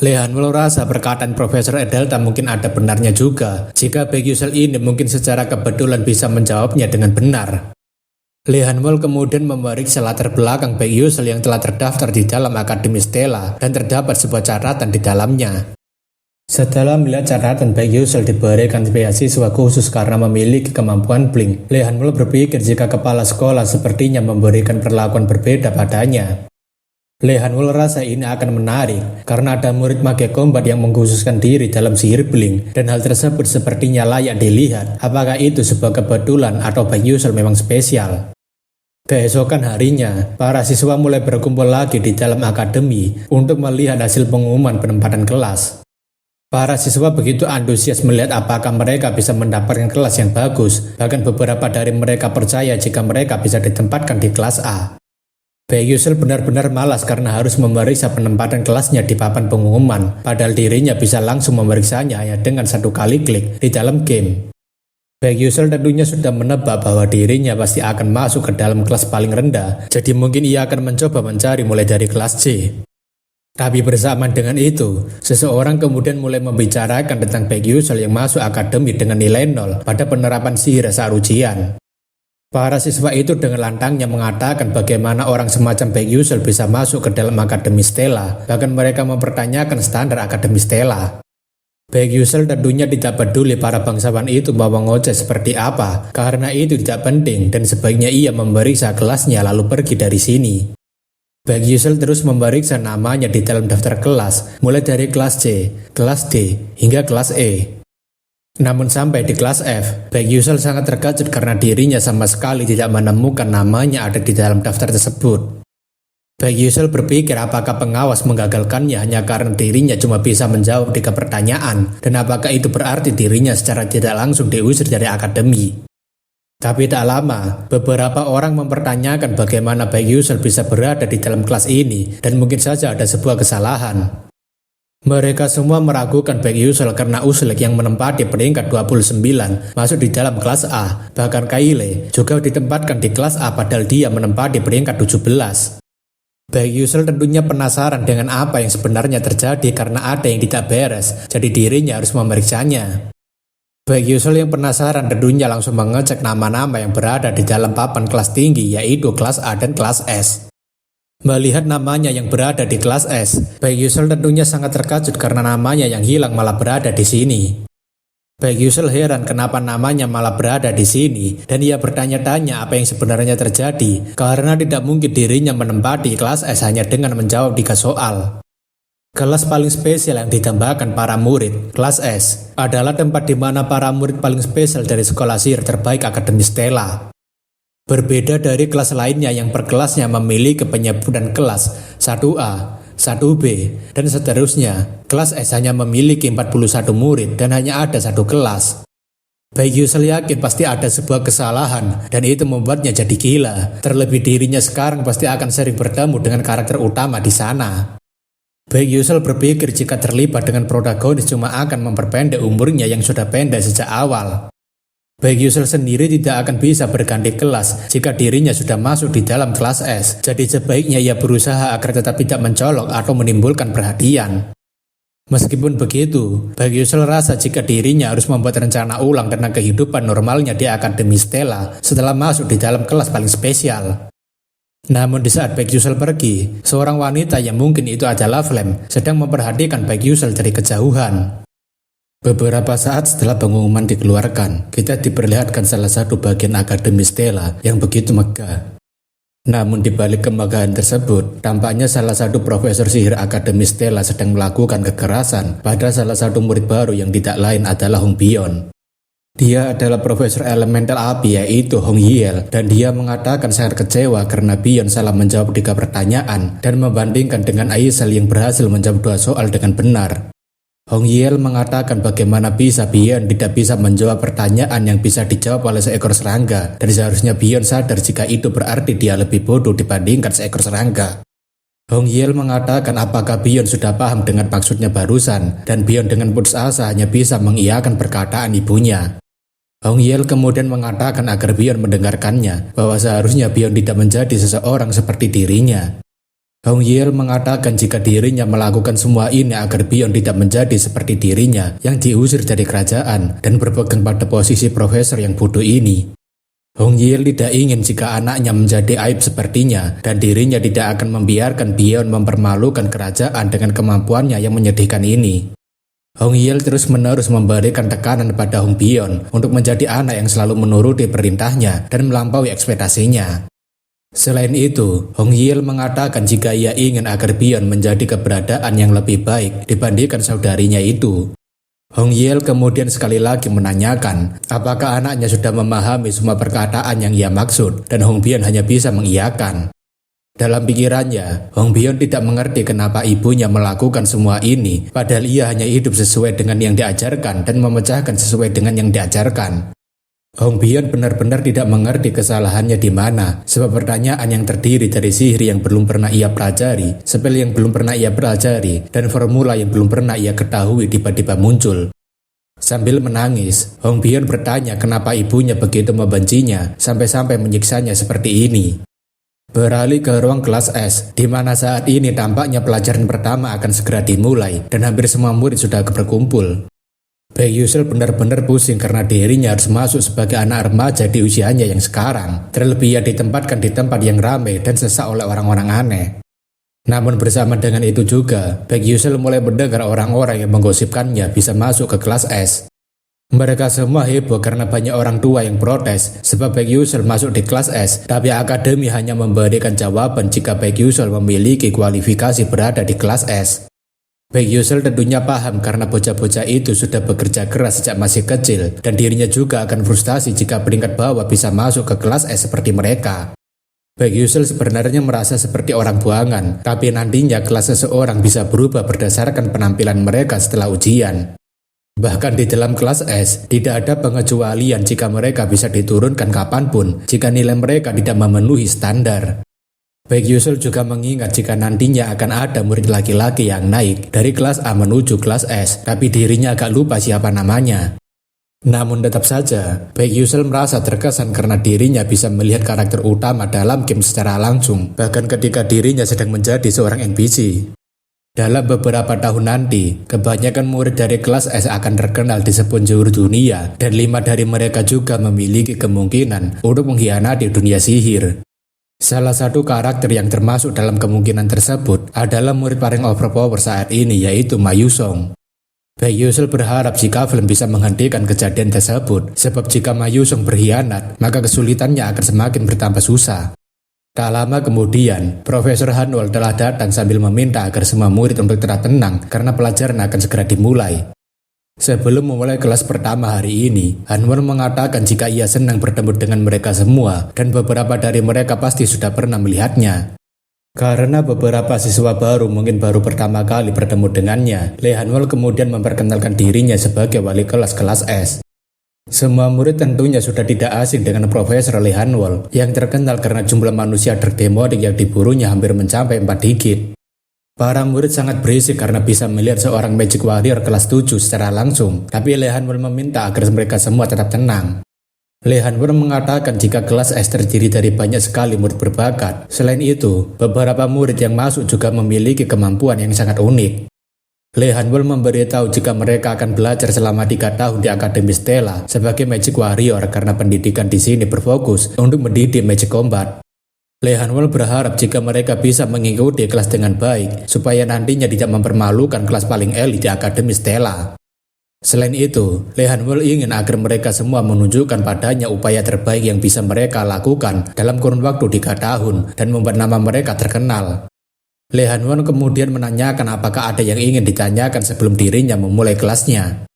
Lee Han-wol rasa perkataan Profesor Edelta mungkin ada benarnya juga, jika Baek Yusul ini mungkin secara kebetulan bisa menjawabnya dengan benar. Lee Han-wol kemudian memeriksa latar belakang Baek Yusul yang telah terdaftar di dalam Akademi Stella dan terdapat sebuah catatan di dalamnya. Setelah melihat catatan Baek Yusul diberikan beasiswa khusus karena memiliki kemampuan blink, Lee Han-wol berpikir jika kepala sekolah sepertinya memberikan perlakuan berbeda padanya. Lee Han-wol rasa ini akan menarik karena ada murid mage combat yang mengkhususkan diri dalam sihir blink dan hal tersebut sepertinya layak dilihat apakah itu sebuah kebetulan atau Baek Yusul memang spesial. Keesokan harinya, para siswa mulai berkumpul lagi di dalam akademi untuk melihat hasil pengumuman penempatan kelas. Para siswa begitu antusias melihat apakah mereka bisa mendapatkan kelas yang bagus, bahkan beberapa dari mereka percaya jika mereka bisa ditempatkan di kelas A. Baek Yusul benar-benar malas karena harus memeriksa penempatan kelasnya di papan pengumuman, padahal dirinya bisa langsung memeriksanya hanya dengan satu kali klik di dalam game. Baek Yusul tentunya sudah menebak bahwa dirinya pasti akan masuk ke dalam kelas paling rendah, jadi mungkin ia akan mencoba mencari mulai dari kelas C. Tapi bersamaan dengan itu, seseorang kemudian mulai membicarakan tentang Baek Yusul yang masuk akademi dengan nilai 0 pada penerapan sihir saat ujian. Para siswa itu dengan lantangnya mengatakan bagaimana orang semacam Baek Yusul bisa masuk ke dalam Akademi Stella, bahkan mereka mempertanyakan standar Akademi Stella. Baek Yusul tentunya tidak peduli para bangsawan itu mau ngoceh seperti apa, karena itu tidak penting dan sebaiknya ia memeriksa kelasnya lalu pergi dari sini. Baek Yusul terus memeriksa namanya di dalam daftar kelas, mulai dari kelas C, kelas D, hingga kelas E. Namun sampai di kelas F, Baek Yusul sangat terkejut karena dirinya sama sekali tidak menemukan namanya ada di dalam daftar tersebut. Baek Yusul berpikir apakah pengawas menggagalkannya hanya karena dirinya cuma bisa menjawab 3 pertanyaan, dan apakah itu berarti dirinya secara tidak langsung diusir dari akademi. Tapi tak lama, beberapa orang mempertanyakan bagaimana Baek Yusul bisa berada di dalam kelas ini, dan mungkin saja ada sebuah kesalahan. Mereka semua meragukan Baek Yusul karena Uslik yang menempati peringkat 29 masuk di dalam kelas A. Bahkan Kaile juga ditempatkan di kelas A padahal dia menempati peringkat 17. Baek Yusul tentunya penasaran dengan apa yang sebenarnya terjadi karena ada yang tidak beres, jadi dirinya harus memeriksanya. Baek Yusul yang penasaran tentunya langsung mengecek nama-nama yang berada di dalam papan kelas tinggi yaitu kelas A dan kelas S. Melihat namanya yang berada di kelas S, Baek Yusul tentunya sangat terkejut karena namanya yang hilang malah berada di sini. Baek Yusul heran kenapa namanya malah berada di sini dan ia bertanya-tanya apa yang sebenarnya terjadi karena tidak mungkin dirinya menempati kelas S hanya dengan menjawab 3 soal. Kelas paling spesial yang ditambahkan para murid, kelas S, adalah tempat di mana para murid paling spesial dari sekolah sihir terbaik Akademi Stella. Berbeda dari kelas lainnya yang per kelasnya memiliki penyebutan kelas 1A, 1B, dan seterusnya, kelas S hanya memiliki 41 murid dan hanya ada 1 kelas. Baek Yusul yakin pasti ada sebuah kesalahan dan itu membuatnya jadi gila. Terlebih dirinya sekarang pasti akan sering bertemu dengan karakter utama di sana. Baek Yusul berpikir jika terlibat dengan protagonis cuma akan memperpendek umurnya yang sudah pendek sejak awal. Baek Yusul sendiri tidak akan bisa berganti kelas jika dirinya sudah masuk di dalam kelas S. Jadi sebaiknya ia berusaha agar tetap tidak mencolok atau menimbulkan perhatian. Meskipun begitu, Baek Yusul rasa jika dirinya harus membuat rencana ulang tentang kehidupan normalnya di Akademi Stella setelah masuk di dalam kelas paling spesial. Namun di saat Baek Yusul pergi, seorang wanita yang mungkin itu adalah Flame sedang memperhatikan Baek Yusul dari kejauhan. Beberapa saat setelah pengumuman dikeluarkan, kita diperlihatkan salah satu bagian Akademi Stella yang begitu megah. Namun di balik kemegahan tersebut, tampaknya salah satu profesor sihir Akademi Stella sedang melakukan kekerasan pada salah satu murid baru yang tidak lain adalah Hong Bion. Dia adalah profesor elemental api yaitu Hong Yiel dan dia mengatakan sangat kecewa karena Bion salah menjawab 3 pertanyaan dan membandingkan dengan Aisel yang berhasil menjawab 2 soal dengan benar. Hong Yiel mengatakan bagaimana bisa Bion tidak bisa menjawab pertanyaan yang bisa dijawab oleh seekor serangga dan seharusnya Bion sadar jika itu berarti dia lebih bodoh dibandingkan seekor serangga. Hong Yiel mengatakan apakah Bion sudah paham dengan maksudnya barusan dan Bion dengan putus asa hanya bisa mengiyakan perkataan ibunya. Hong Yiel kemudian mengatakan agar Bion mendengarkannya bahwa seharusnya Bion tidak menjadi seseorang seperti dirinya. Hong Yiel mengatakan jika dirinya melakukan semua ini agar Bion tidak menjadi seperti dirinya yang diusir dari kerajaan dan berpegang pada posisi profesor yang bodoh ini. Hong Yil tidak ingin jika anaknya menjadi aib sepertinya dan dirinya tidak akan membiarkan Bion mempermalukan kerajaan dengan kemampuannya yang menyedihkan ini. Hong Yil terus-menerus memberikan tekanan pada Hong Bion untuk menjadi anak yang selalu menuruti perintahnya dan melampaui ekspektasinya. Selain itu, Hong Yil mengatakan jika ia ingin agar Bion menjadi keberadaan yang lebih baik dibandingkan saudarinya itu. Hong Yil kemudian sekali lagi menanyakan apakah anaknya sudah memahami semua perkataan yang ia maksud dan Hong Bion hanya bisa mengiyakan. Dalam pikirannya, Hong Bion tidak mengerti kenapa ibunya melakukan semua ini padahal ia hanya hidup sesuai dengan yang diajarkan dan memecahkan sesuai dengan yang diajarkan. Hong Bion benar-benar tidak mengerti kesalahannya di mana, sebab pertanyaan yang terdiri dari sihir yang belum pernah ia pelajari, spell yang belum pernah ia pelajari, dan formula yang belum pernah ia ketahui tiba-tiba muncul. Sambil menangis, Hong Bion bertanya kenapa ibunya begitu membencinya sampai-sampai menyiksanya seperti ini. Beralih ke ruang kelas S, di mana saat ini tampaknya pelajaran pertama akan segera dimulai dan hampir semua murid sudah berkumpul. Baek Yusil benar-benar pusing karena dirinya harus masuk sebagai anak remaja di usianya yang sekarang. Terlebih ia ditempatkan di tempat yang ramai dan sesak oleh orang-orang aneh. Namun bersama dengan itu juga, Baek Yusil mulai mendengar orang-orang yang menggosipkannya bisa masuk ke kelas S. Mereka semua heboh karena banyak orang tua yang protes sebab Baek Yusil masuk di kelas S, tapi akademi hanya memberikan jawaban jika Baek Yusil memiliki kualifikasi berada di kelas S. Baek Yusil tentunya paham karena bocah-bocah itu sudah bekerja keras sejak masih kecil dan dirinya juga akan frustasi jika peringkat bawah bisa masuk ke kelas S seperti mereka. Baek Yusil sebenarnya merasa seperti orang buangan, tapi nantinya kelas seseorang bisa berubah berdasarkan penampilan mereka setelah ujian. Bahkan di dalam kelas S, tidak ada pengecualian jika mereka bisa diturunkan kapanpun jika nilai mereka tidak memenuhi standar. Baek Yusil juga mengingat jika nantinya akan ada murid laki-laki yang naik dari kelas A menuju kelas S, tapi dirinya agak lupa siapa namanya. Namun tetap saja, Baek Yusil merasa terkesan karena dirinya bisa melihat karakter utama dalam game secara langsung, bahkan ketika dirinya sedang menjadi seorang NPC. Dalam beberapa tahun nanti, kebanyakan murid dari kelas S akan terkenal di sepenjuru dunia, dan 5 dari mereka juga memiliki kemungkinan untuk mengkhianati dunia sihir. Salah satu karakter yang termasuk dalam kemungkinan tersebut adalah murid paling overpower saat ini, yaitu Ma Yusong. Baek Yusil berharap jika film bisa menghentikan kejadian tersebut, sebab jika Ma Yusong berkhianat, maka kesulitannya akan semakin bertambah susah. Tak lama kemudian, Profesor Hanwol telah datang sambil meminta agar semua murid untuk tetap tenang karena pelajaran akan segera dimulai. Sebelum memulai kelas pertama hari ini, Hanwol mengatakan jika ia senang bertemu dengan mereka semua dan beberapa dari mereka pasti sudah pernah melihatnya. Karena beberapa siswa baru mungkin baru pertama kali bertemu dengannya, Lee Hanwol kemudian memperkenalkan dirinya sebagai wali kelas S. Semua murid tentunya sudah tidak asing dengan Profesor Lee Hanwol yang terkenal karena jumlah manusia terdemonik yang diburunya hampir mencapai 4 digit. Para murid sangat berisik karena bisa melihat seorang Magic Warrior kelas 7 secara langsung, tapi Lee Hanwol meminta agar mereka semua tetap tenang. Lee Hanwol mengatakan jika kelas S terdiri dari banyak sekali murid berbakat. Selain itu, beberapa murid yang masuk juga memiliki kemampuan yang sangat unik. Lee Hanwol memberitahu jika mereka akan belajar selama 3 tahun di Akademi Stella sebagai Magic Warrior karena pendidikan di sini berfokus untuk mendidik Magic Combat. Lee Hanwol berharap jika mereka bisa mengikuti kelas dengan baik, supaya nantinya tidak mempermalukan kelas paling elit di Akademi Stella. Selain itu, Lee Hanwol ingin agar mereka semua menunjukkan padanya upaya terbaik yang bisa mereka lakukan dalam kurun waktu 3 tahun dan membuat nama mereka terkenal. Lee Hanwol kemudian menanyakan apakah ada yang ingin ditanyakan sebelum dirinya memulai kelasnya.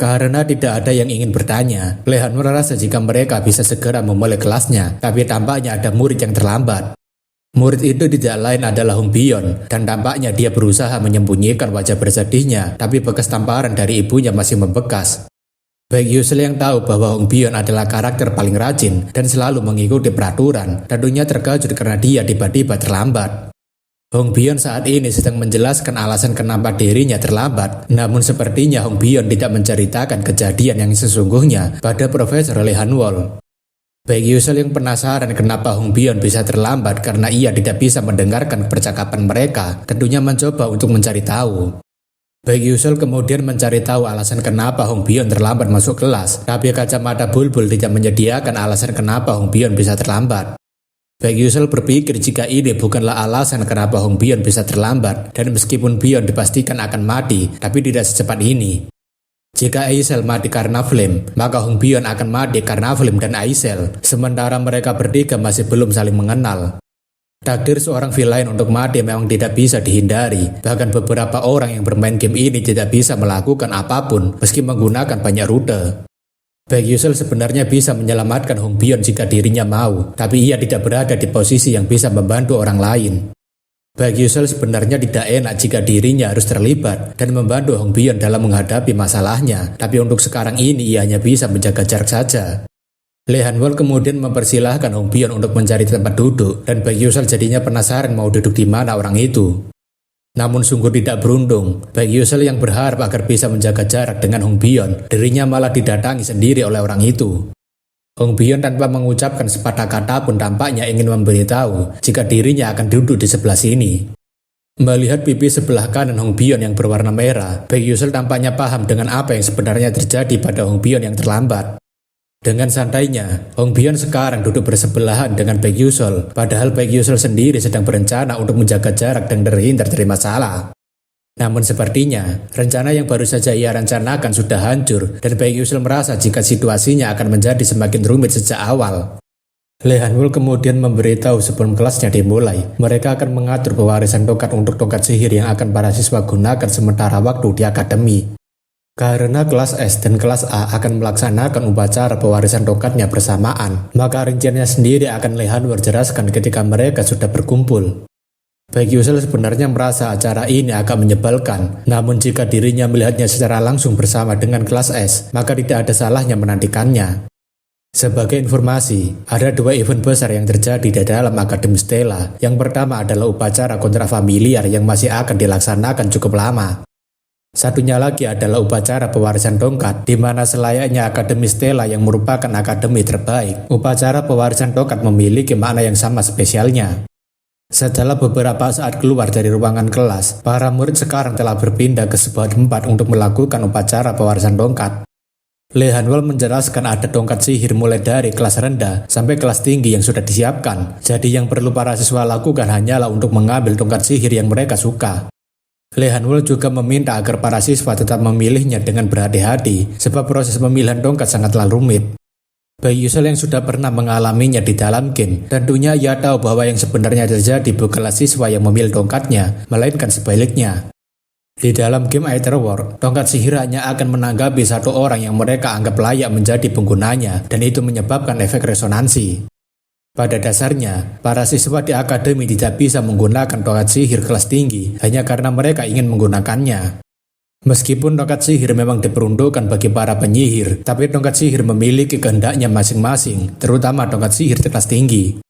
Karena tidak ada yang ingin bertanya, Lee Hanwol merasa jika mereka bisa segera memulai kelasnya, tapi tampaknya ada murid yang terlambat. Murid itu tidak lain adalah Hong Bion, dan tampaknya dia berusaha menyembunyikan wajah bersedihnya, tapi bekas tamparan dari ibunya masih membekas. Baek Yusil yang tahu bahwa Hong Bion adalah karakter paling rajin dan selalu mengikuti peraturan, tentunya terkejut karena dia tiba-tiba terlambat. Hong Bion saat ini sedang menjelaskan alasan kenapa dirinya terlambat, namun sepertinya Hong Bion tidak menceritakan kejadian yang sesungguhnya pada Profesor Lee Hanwol. Baek Yusil yang penasaran kenapa Hong Bion bisa terlambat karena ia tidak bisa mendengarkan percakapan mereka, tentunya mencoba untuk mencari tahu. Baek Yusul kemudian mencari tahu alasan kenapa Hong Byon terlambat masuk kelas, tapi kacamata bulbul tidak menyediakan alasan kenapa Hong Byon bisa terlambat. Baek Yusul berpikir jika ini bukanlah alasan kenapa Hong Byon bisa terlambat, dan meskipun Byon dipastikan akan mati, tapi tidak secepat ini. Jika Aisel mati karena flame, maka Hong Byon akan mati karena flame dan Aisel, sementara mereka bertiga masih belum saling mengenal. Takdir seorang villain untuk mati memang tidak bisa dihindari, bahkan beberapa orang yang bermain game ini tidak bisa melakukan apapun meski menggunakan banyak rute. Baek Yusul sebenarnya bisa menyelamatkan Hong Byon jika dirinya mau, tapi ia tidak berada di posisi yang bisa membantu orang lain. Baek Yusul sebenarnya tidak enak jika dirinya harus terlibat dan membantu Hong Byon dalam menghadapi masalahnya, tapi untuk sekarang ini ia hanya bisa menjaga jarak saja. Lee Han-wol kemudian mempersilahkan Hong Byon untuk mencari tempat duduk, dan Baek Yusul jadinya penasaran mau duduk di mana orang itu. Namun sungguh tidak beruntung, Baek Yusul yang berharap agar bisa menjaga jarak dengan Hong Byon, dirinya malah didatangi sendiri oleh orang itu. Hong Byon tanpa mengucapkan sepatah kata pun tampaknya ingin memberitahu jika dirinya akan duduk di sebelah sini. Melihat pipi sebelah kanan Hong Byon yang berwarna merah, Baek Yusul tampaknya paham dengan apa yang sebenarnya terjadi pada Hong Byon yang terlambat. Dengan santainya, Hong Byon sekarang duduk bersebelahan dengan Baek Yusul, padahal Baek Yusul sendiri sedang berencana untuk menjaga jarak dan terhindar dari masalah. Namun sepertinya, rencana yang baru saja ia rencanakan sudah hancur, dan Baek Yusul merasa jika situasinya akan menjadi semakin rumit sejak awal. Lee Han-wol kemudian memberitahu sebelum kelasnya dimulai, mereka akan mengatur pewarisan tongkat untuk tongkat sihir yang akan para siswa gunakan sementara waktu di akademi. Karena kelas S dan kelas A akan melaksanakan upacara pewarisan tongkatnya bersamaan, maka rinciannya sendiri akan Lee Han-wol jelaskan ketika mereka sudah berkumpul. Baek Yusul sebenarnya merasa acara ini agak menyebalkan, namun jika dirinya melihatnya secara langsung bersama dengan kelas S, maka tidak ada salahnya menantikannya. Sebagai informasi, ada dua event besar yang terjadi di dalam Akademi Stella. Yang pertama adalah upacara kontra familiar yang masih akan dilaksanakan cukup lama. Satunya lagi adalah upacara pewarisan tongkat, di mana selayaknya Akademi Stella yang merupakan akademi terbaik, upacara pewarisan tongkat memiliki makna yang sama spesialnya. Setelah beberapa saat keluar dari ruangan kelas, para murid sekarang telah berpindah ke sebuah tempat untuk melakukan upacara pewarisan tongkat. Lee Han-wol menjelaskan ada tongkat sihir mulai dari kelas rendah sampai kelas tinggi yang sudah disiapkan. Jadi yang perlu para siswa lakukan hanyalah untuk mengambil tongkat sihir yang mereka suka. Lee Han-wol juga meminta agar para siswa tetap memilihnya dengan berhati-hati, sebab proses pemilihan tongkat sangatlah rumit. Baek Yusul yang sudah pernah mengalaminya di dalam game, tentunya ia tahu bahwa yang sebenarnya terjadi bukanlah siswa yang memilih tongkatnya, melainkan sebaliknya. Di dalam game Aether War, tongkat sihir hanya akan menanggapi satu orang yang mereka anggap layak menjadi penggunanya, dan itu menyebabkan efek resonansi. Pada dasarnya, para siswa di akademi tidak bisa menggunakan tongkat sihir kelas tinggi hanya karena mereka ingin menggunakannya. Meskipun tongkat sihir memang diperuntukkan bagi para penyihir, tapi tongkat sihir memiliki kehendaknya masing-masing, terutama tongkat sihir kelas tinggi.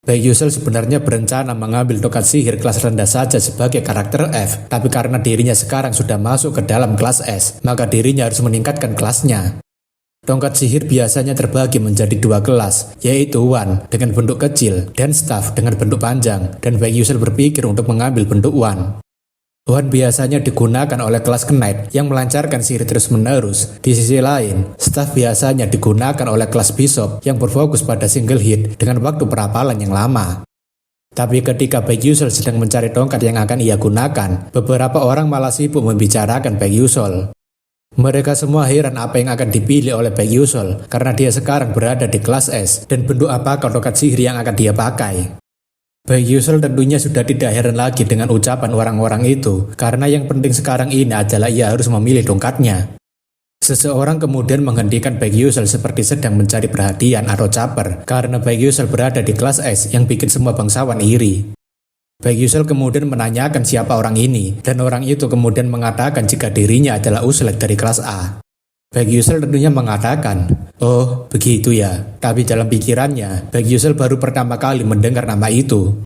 Baek Yusul sebenarnya berencana mengambil tongkat sihir kelas rendah saja sebagai karakter F, tapi karena dirinya sekarang sudah masuk ke dalam kelas S, maka dirinya harus meningkatkan kelasnya. Tongkat sihir biasanya terbagi menjadi dua kelas, yaitu Wand dengan bentuk kecil dan Staff dengan bentuk panjang, dan Baek Yusul berpikir untuk mengambil bentuk Wand. Wand biasanya digunakan oleh kelas Knight yang melancarkan sihir terus-menerus. Di sisi lain, Staff biasanya digunakan oleh kelas Bishop yang berfokus pada single hit dengan waktu perapalan yang lama. Tapi ketika Baek Yusul sedang mencari tongkat yang akan ia gunakan, beberapa orang malah sibuk membicarakan Baek Yusul. Mereka semua heran apa yang akan dipilih oleh Baek Yusul karena dia sekarang berada di kelas S dan bentuk apakah tongkat sihir yang akan dia pakai. Baek Yusul tentunya sudah tidak heran lagi dengan ucapan orang-orang itu, karena yang penting sekarang ini adalah ia harus memilih tongkatnya. Seseorang kemudian menghentikan Baek Yusul seperti sedang mencari perhatian atau caper, karena Baek Yusul berada di kelas S yang bikin semua bangsawan iri. Baek Yusul kemudian menanyakan siapa orang ini, dan orang itu kemudian mengatakan jika dirinya adalah Uslek dari kelas A. Baek Yusul tentunya mengatakan, "Oh, begitu ya." Tapi dalam pikirannya, Baek Yusul baru pertama kali mendengar nama itu.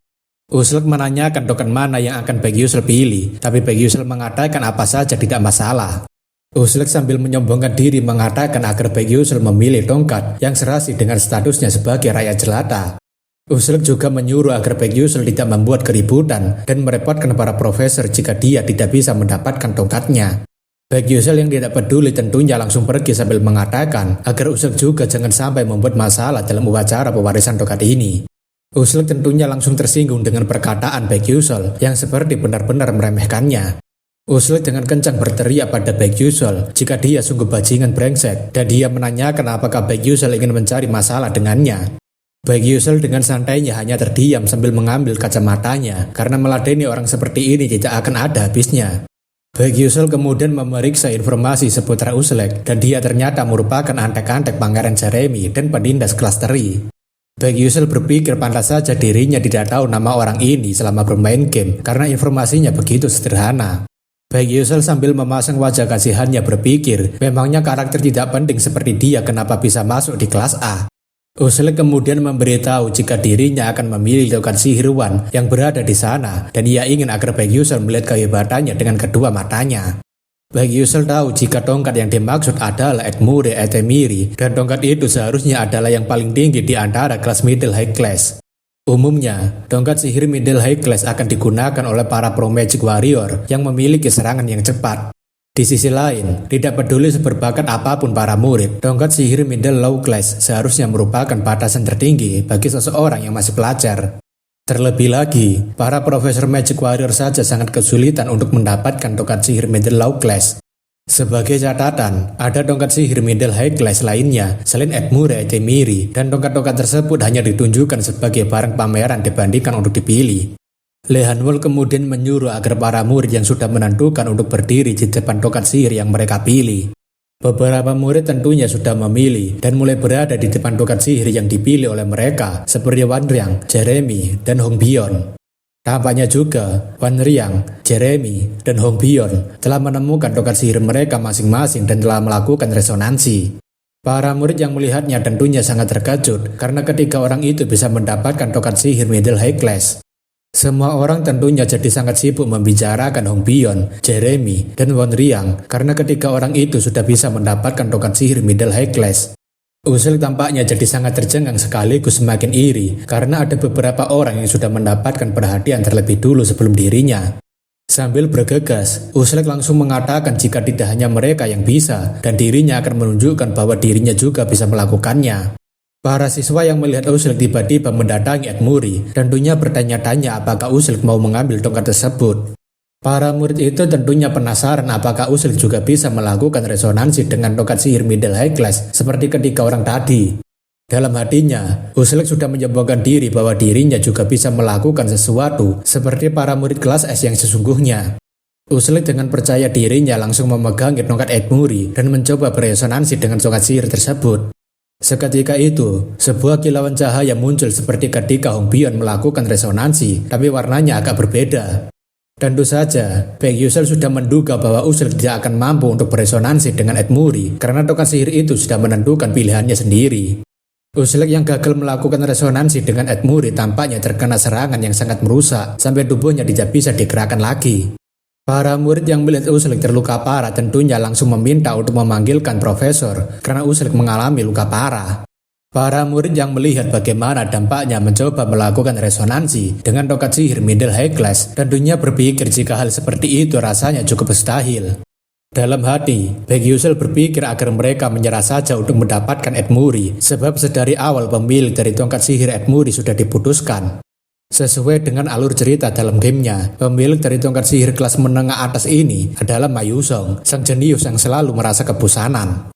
Uslek menanyakan token mana yang akan Baek Yusul pilih, tapi Baek Yusul mengatakan apa saja tidak masalah. Uslek sambil menyombongkan diri mengatakan agar Baek Yusul memilih tongkat yang serasi dengan statusnya sebagai rakyat jelata. Usleg juga menyuruh agar Baek Yusul tidak membuat keributan dan merepotkan para profesor jika dia tidak bisa mendapatkan tongkatnya. Baek Yusul yang tidak peduli tentunya langsung pergi sambil mengatakan agar Usleg juga jangan sampai membuat masalah dalam upacara pewarisan tongkat ini. Usleg tentunya langsung tersinggung dengan perkataan Baek Yusul yang seperti benar-benar meremehkannya. Usleg dengan kencang berteriak pada Baek Yusul jika dia sungguh bajingan brengsek dan dia menanyakan apakah Baek Yusul ingin mencari masalah dengannya. Baek Yusul dengan santainya hanya terdiam sambil mengambil kacamatanya karena meladeni orang seperti ini tidak akan ada habisnya. Baek Yusul kemudian memeriksa informasi seputar Usleg dan dia ternyata merupakan antek-antek Pangeran Jeremy dan penindas kelas teri. Baek Yusul berpikir pantas saja dirinya tidak tahu nama orang ini selama bermain game karena informasinya begitu sederhana. Baek Yusul sambil memasang wajah kasihannya berpikir memangnya karakter tidak penting seperti dia kenapa bisa masuk di kelas A. Usleg kemudian memberitahu jika dirinya akan memilih tongkat sihir Wan yang berada di sana dan ia ingin agar Baek Yusul melihat kehebatannya dengan kedua matanya. Baek Yusul tahu jika tongkat yang dimaksud adalah Edmure Etemiri dan tongkat itu seharusnya adalah yang paling tinggi di antara kelas middle high class. Umumnya, tongkat sihir middle high class akan digunakan oleh para pro magic warrior yang memiliki serangan yang cepat. Di sisi lain, tidak peduli seberbakat apapun para murid, tongkat sihir middle low class seharusnya merupakan batasan tertinggi bagi seseorang yang masih pelajar. Terlebih lagi, para profesor magic warrior saja sangat kesulitan untuk mendapatkan tongkat sihir middle low class. Sebagai catatan, ada tongkat sihir middle high class lainnya selain Edmure Etemiri dan tongkat-tongkat tersebut hanya ditunjukkan sebagai barang pameran dibandingkan untuk dipilih. Le Hanwol kemudian menyuruh agar para murid yang sudah menentukan untuk berdiri di depan tongkat sihir yang mereka pilih. Beberapa murid tentunya sudah memilih dan mulai berada di depan tongkat sihir yang dipilih oleh mereka seperti Wan Riang, Jeremy, dan Hong Bion. Tampaknya juga Wan Riang, Jeremy, dan Hong Bion telah menemukan tongkat sihir mereka masing-masing dan telah melakukan resonansi. Para murid yang melihatnya tentunya sangat terkejut karena ketika orang itu bisa mendapatkan tongkat sihir middle high class. Semua orang tentunya jadi sangat sibuk membicarakan Hong Bion, Jeremy, dan Wan Riang karena ketika orang itu sudah bisa mendapatkan tongkat sihir middle high class. Usleg tampaknya jadi sangat tercengang sekaligus semakin iri karena ada beberapa orang yang sudah mendapatkan perhatian terlebih dulu sebelum dirinya. Sambil bergegas, Usleg langsung mengatakan jika tidak hanya mereka yang bisa dan dirinya akan menunjukkan bahwa dirinya juga bisa melakukannya. Para siswa yang melihat Usleg tiba-tiba mendatangi Edmure tentunya bertanya-tanya apakah Usleg mau mengambil tongkat tersebut. Para murid itu tentunya penasaran apakah Usleg juga bisa melakukan resonansi dengan tongkat sihir middle high class seperti ketika orang tadi. Dalam hatinya, Usleg sudah menyombongkan diri bahwa dirinya juga bisa melakukan sesuatu seperti para murid kelas S yang sesungguhnya. Usleg dengan percaya dirinya langsung memegangi tongkat Edmure dan mencoba beresonansi dengan tongkat sihir tersebut. Seketika itu, sebuah kilauan cahaya muncul seperti ketika Hong Bion melakukan resonansi, tapi warnanya agak berbeda. Tentu saja, Baek Yusul sudah menduga bahwa Usleg tidak akan mampu untuk beresonansi dengan Edmure karena tongkat sihir itu sudah menentukan pilihannya sendiri. Usleg yang gagal melakukan resonansi dengan Edmure tampaknya terkena serangan yang sangat merusak sampai tubuhnya tidak bisa digerakkan lagi. Para murid yang melihat Usleg terluka parah tentunya langsung meminta untuk memanggilkan profesor karena Usleg mengalami luka parah. Para murid yang melihat bagaimana dampaknya mencoba melakukan resonansi dengan tongkat sihir middle high class tentunya berpikir jika hal seperti itu rasanya cukup mustahil. Dalam hati, Baek Yusul berpikir agar mereka menyerah saja untuk mendapatkan Edmure sebab sedari awal pemilik dari tongkat sihir Edmure sudah diputuskan. Sesuai dengan alur cerita dalam gamenya, pemilik dari tongkat sihir kelas menengah atas ini adalah Ma Yusong, sang jenius yang selalu merasa kebosanan.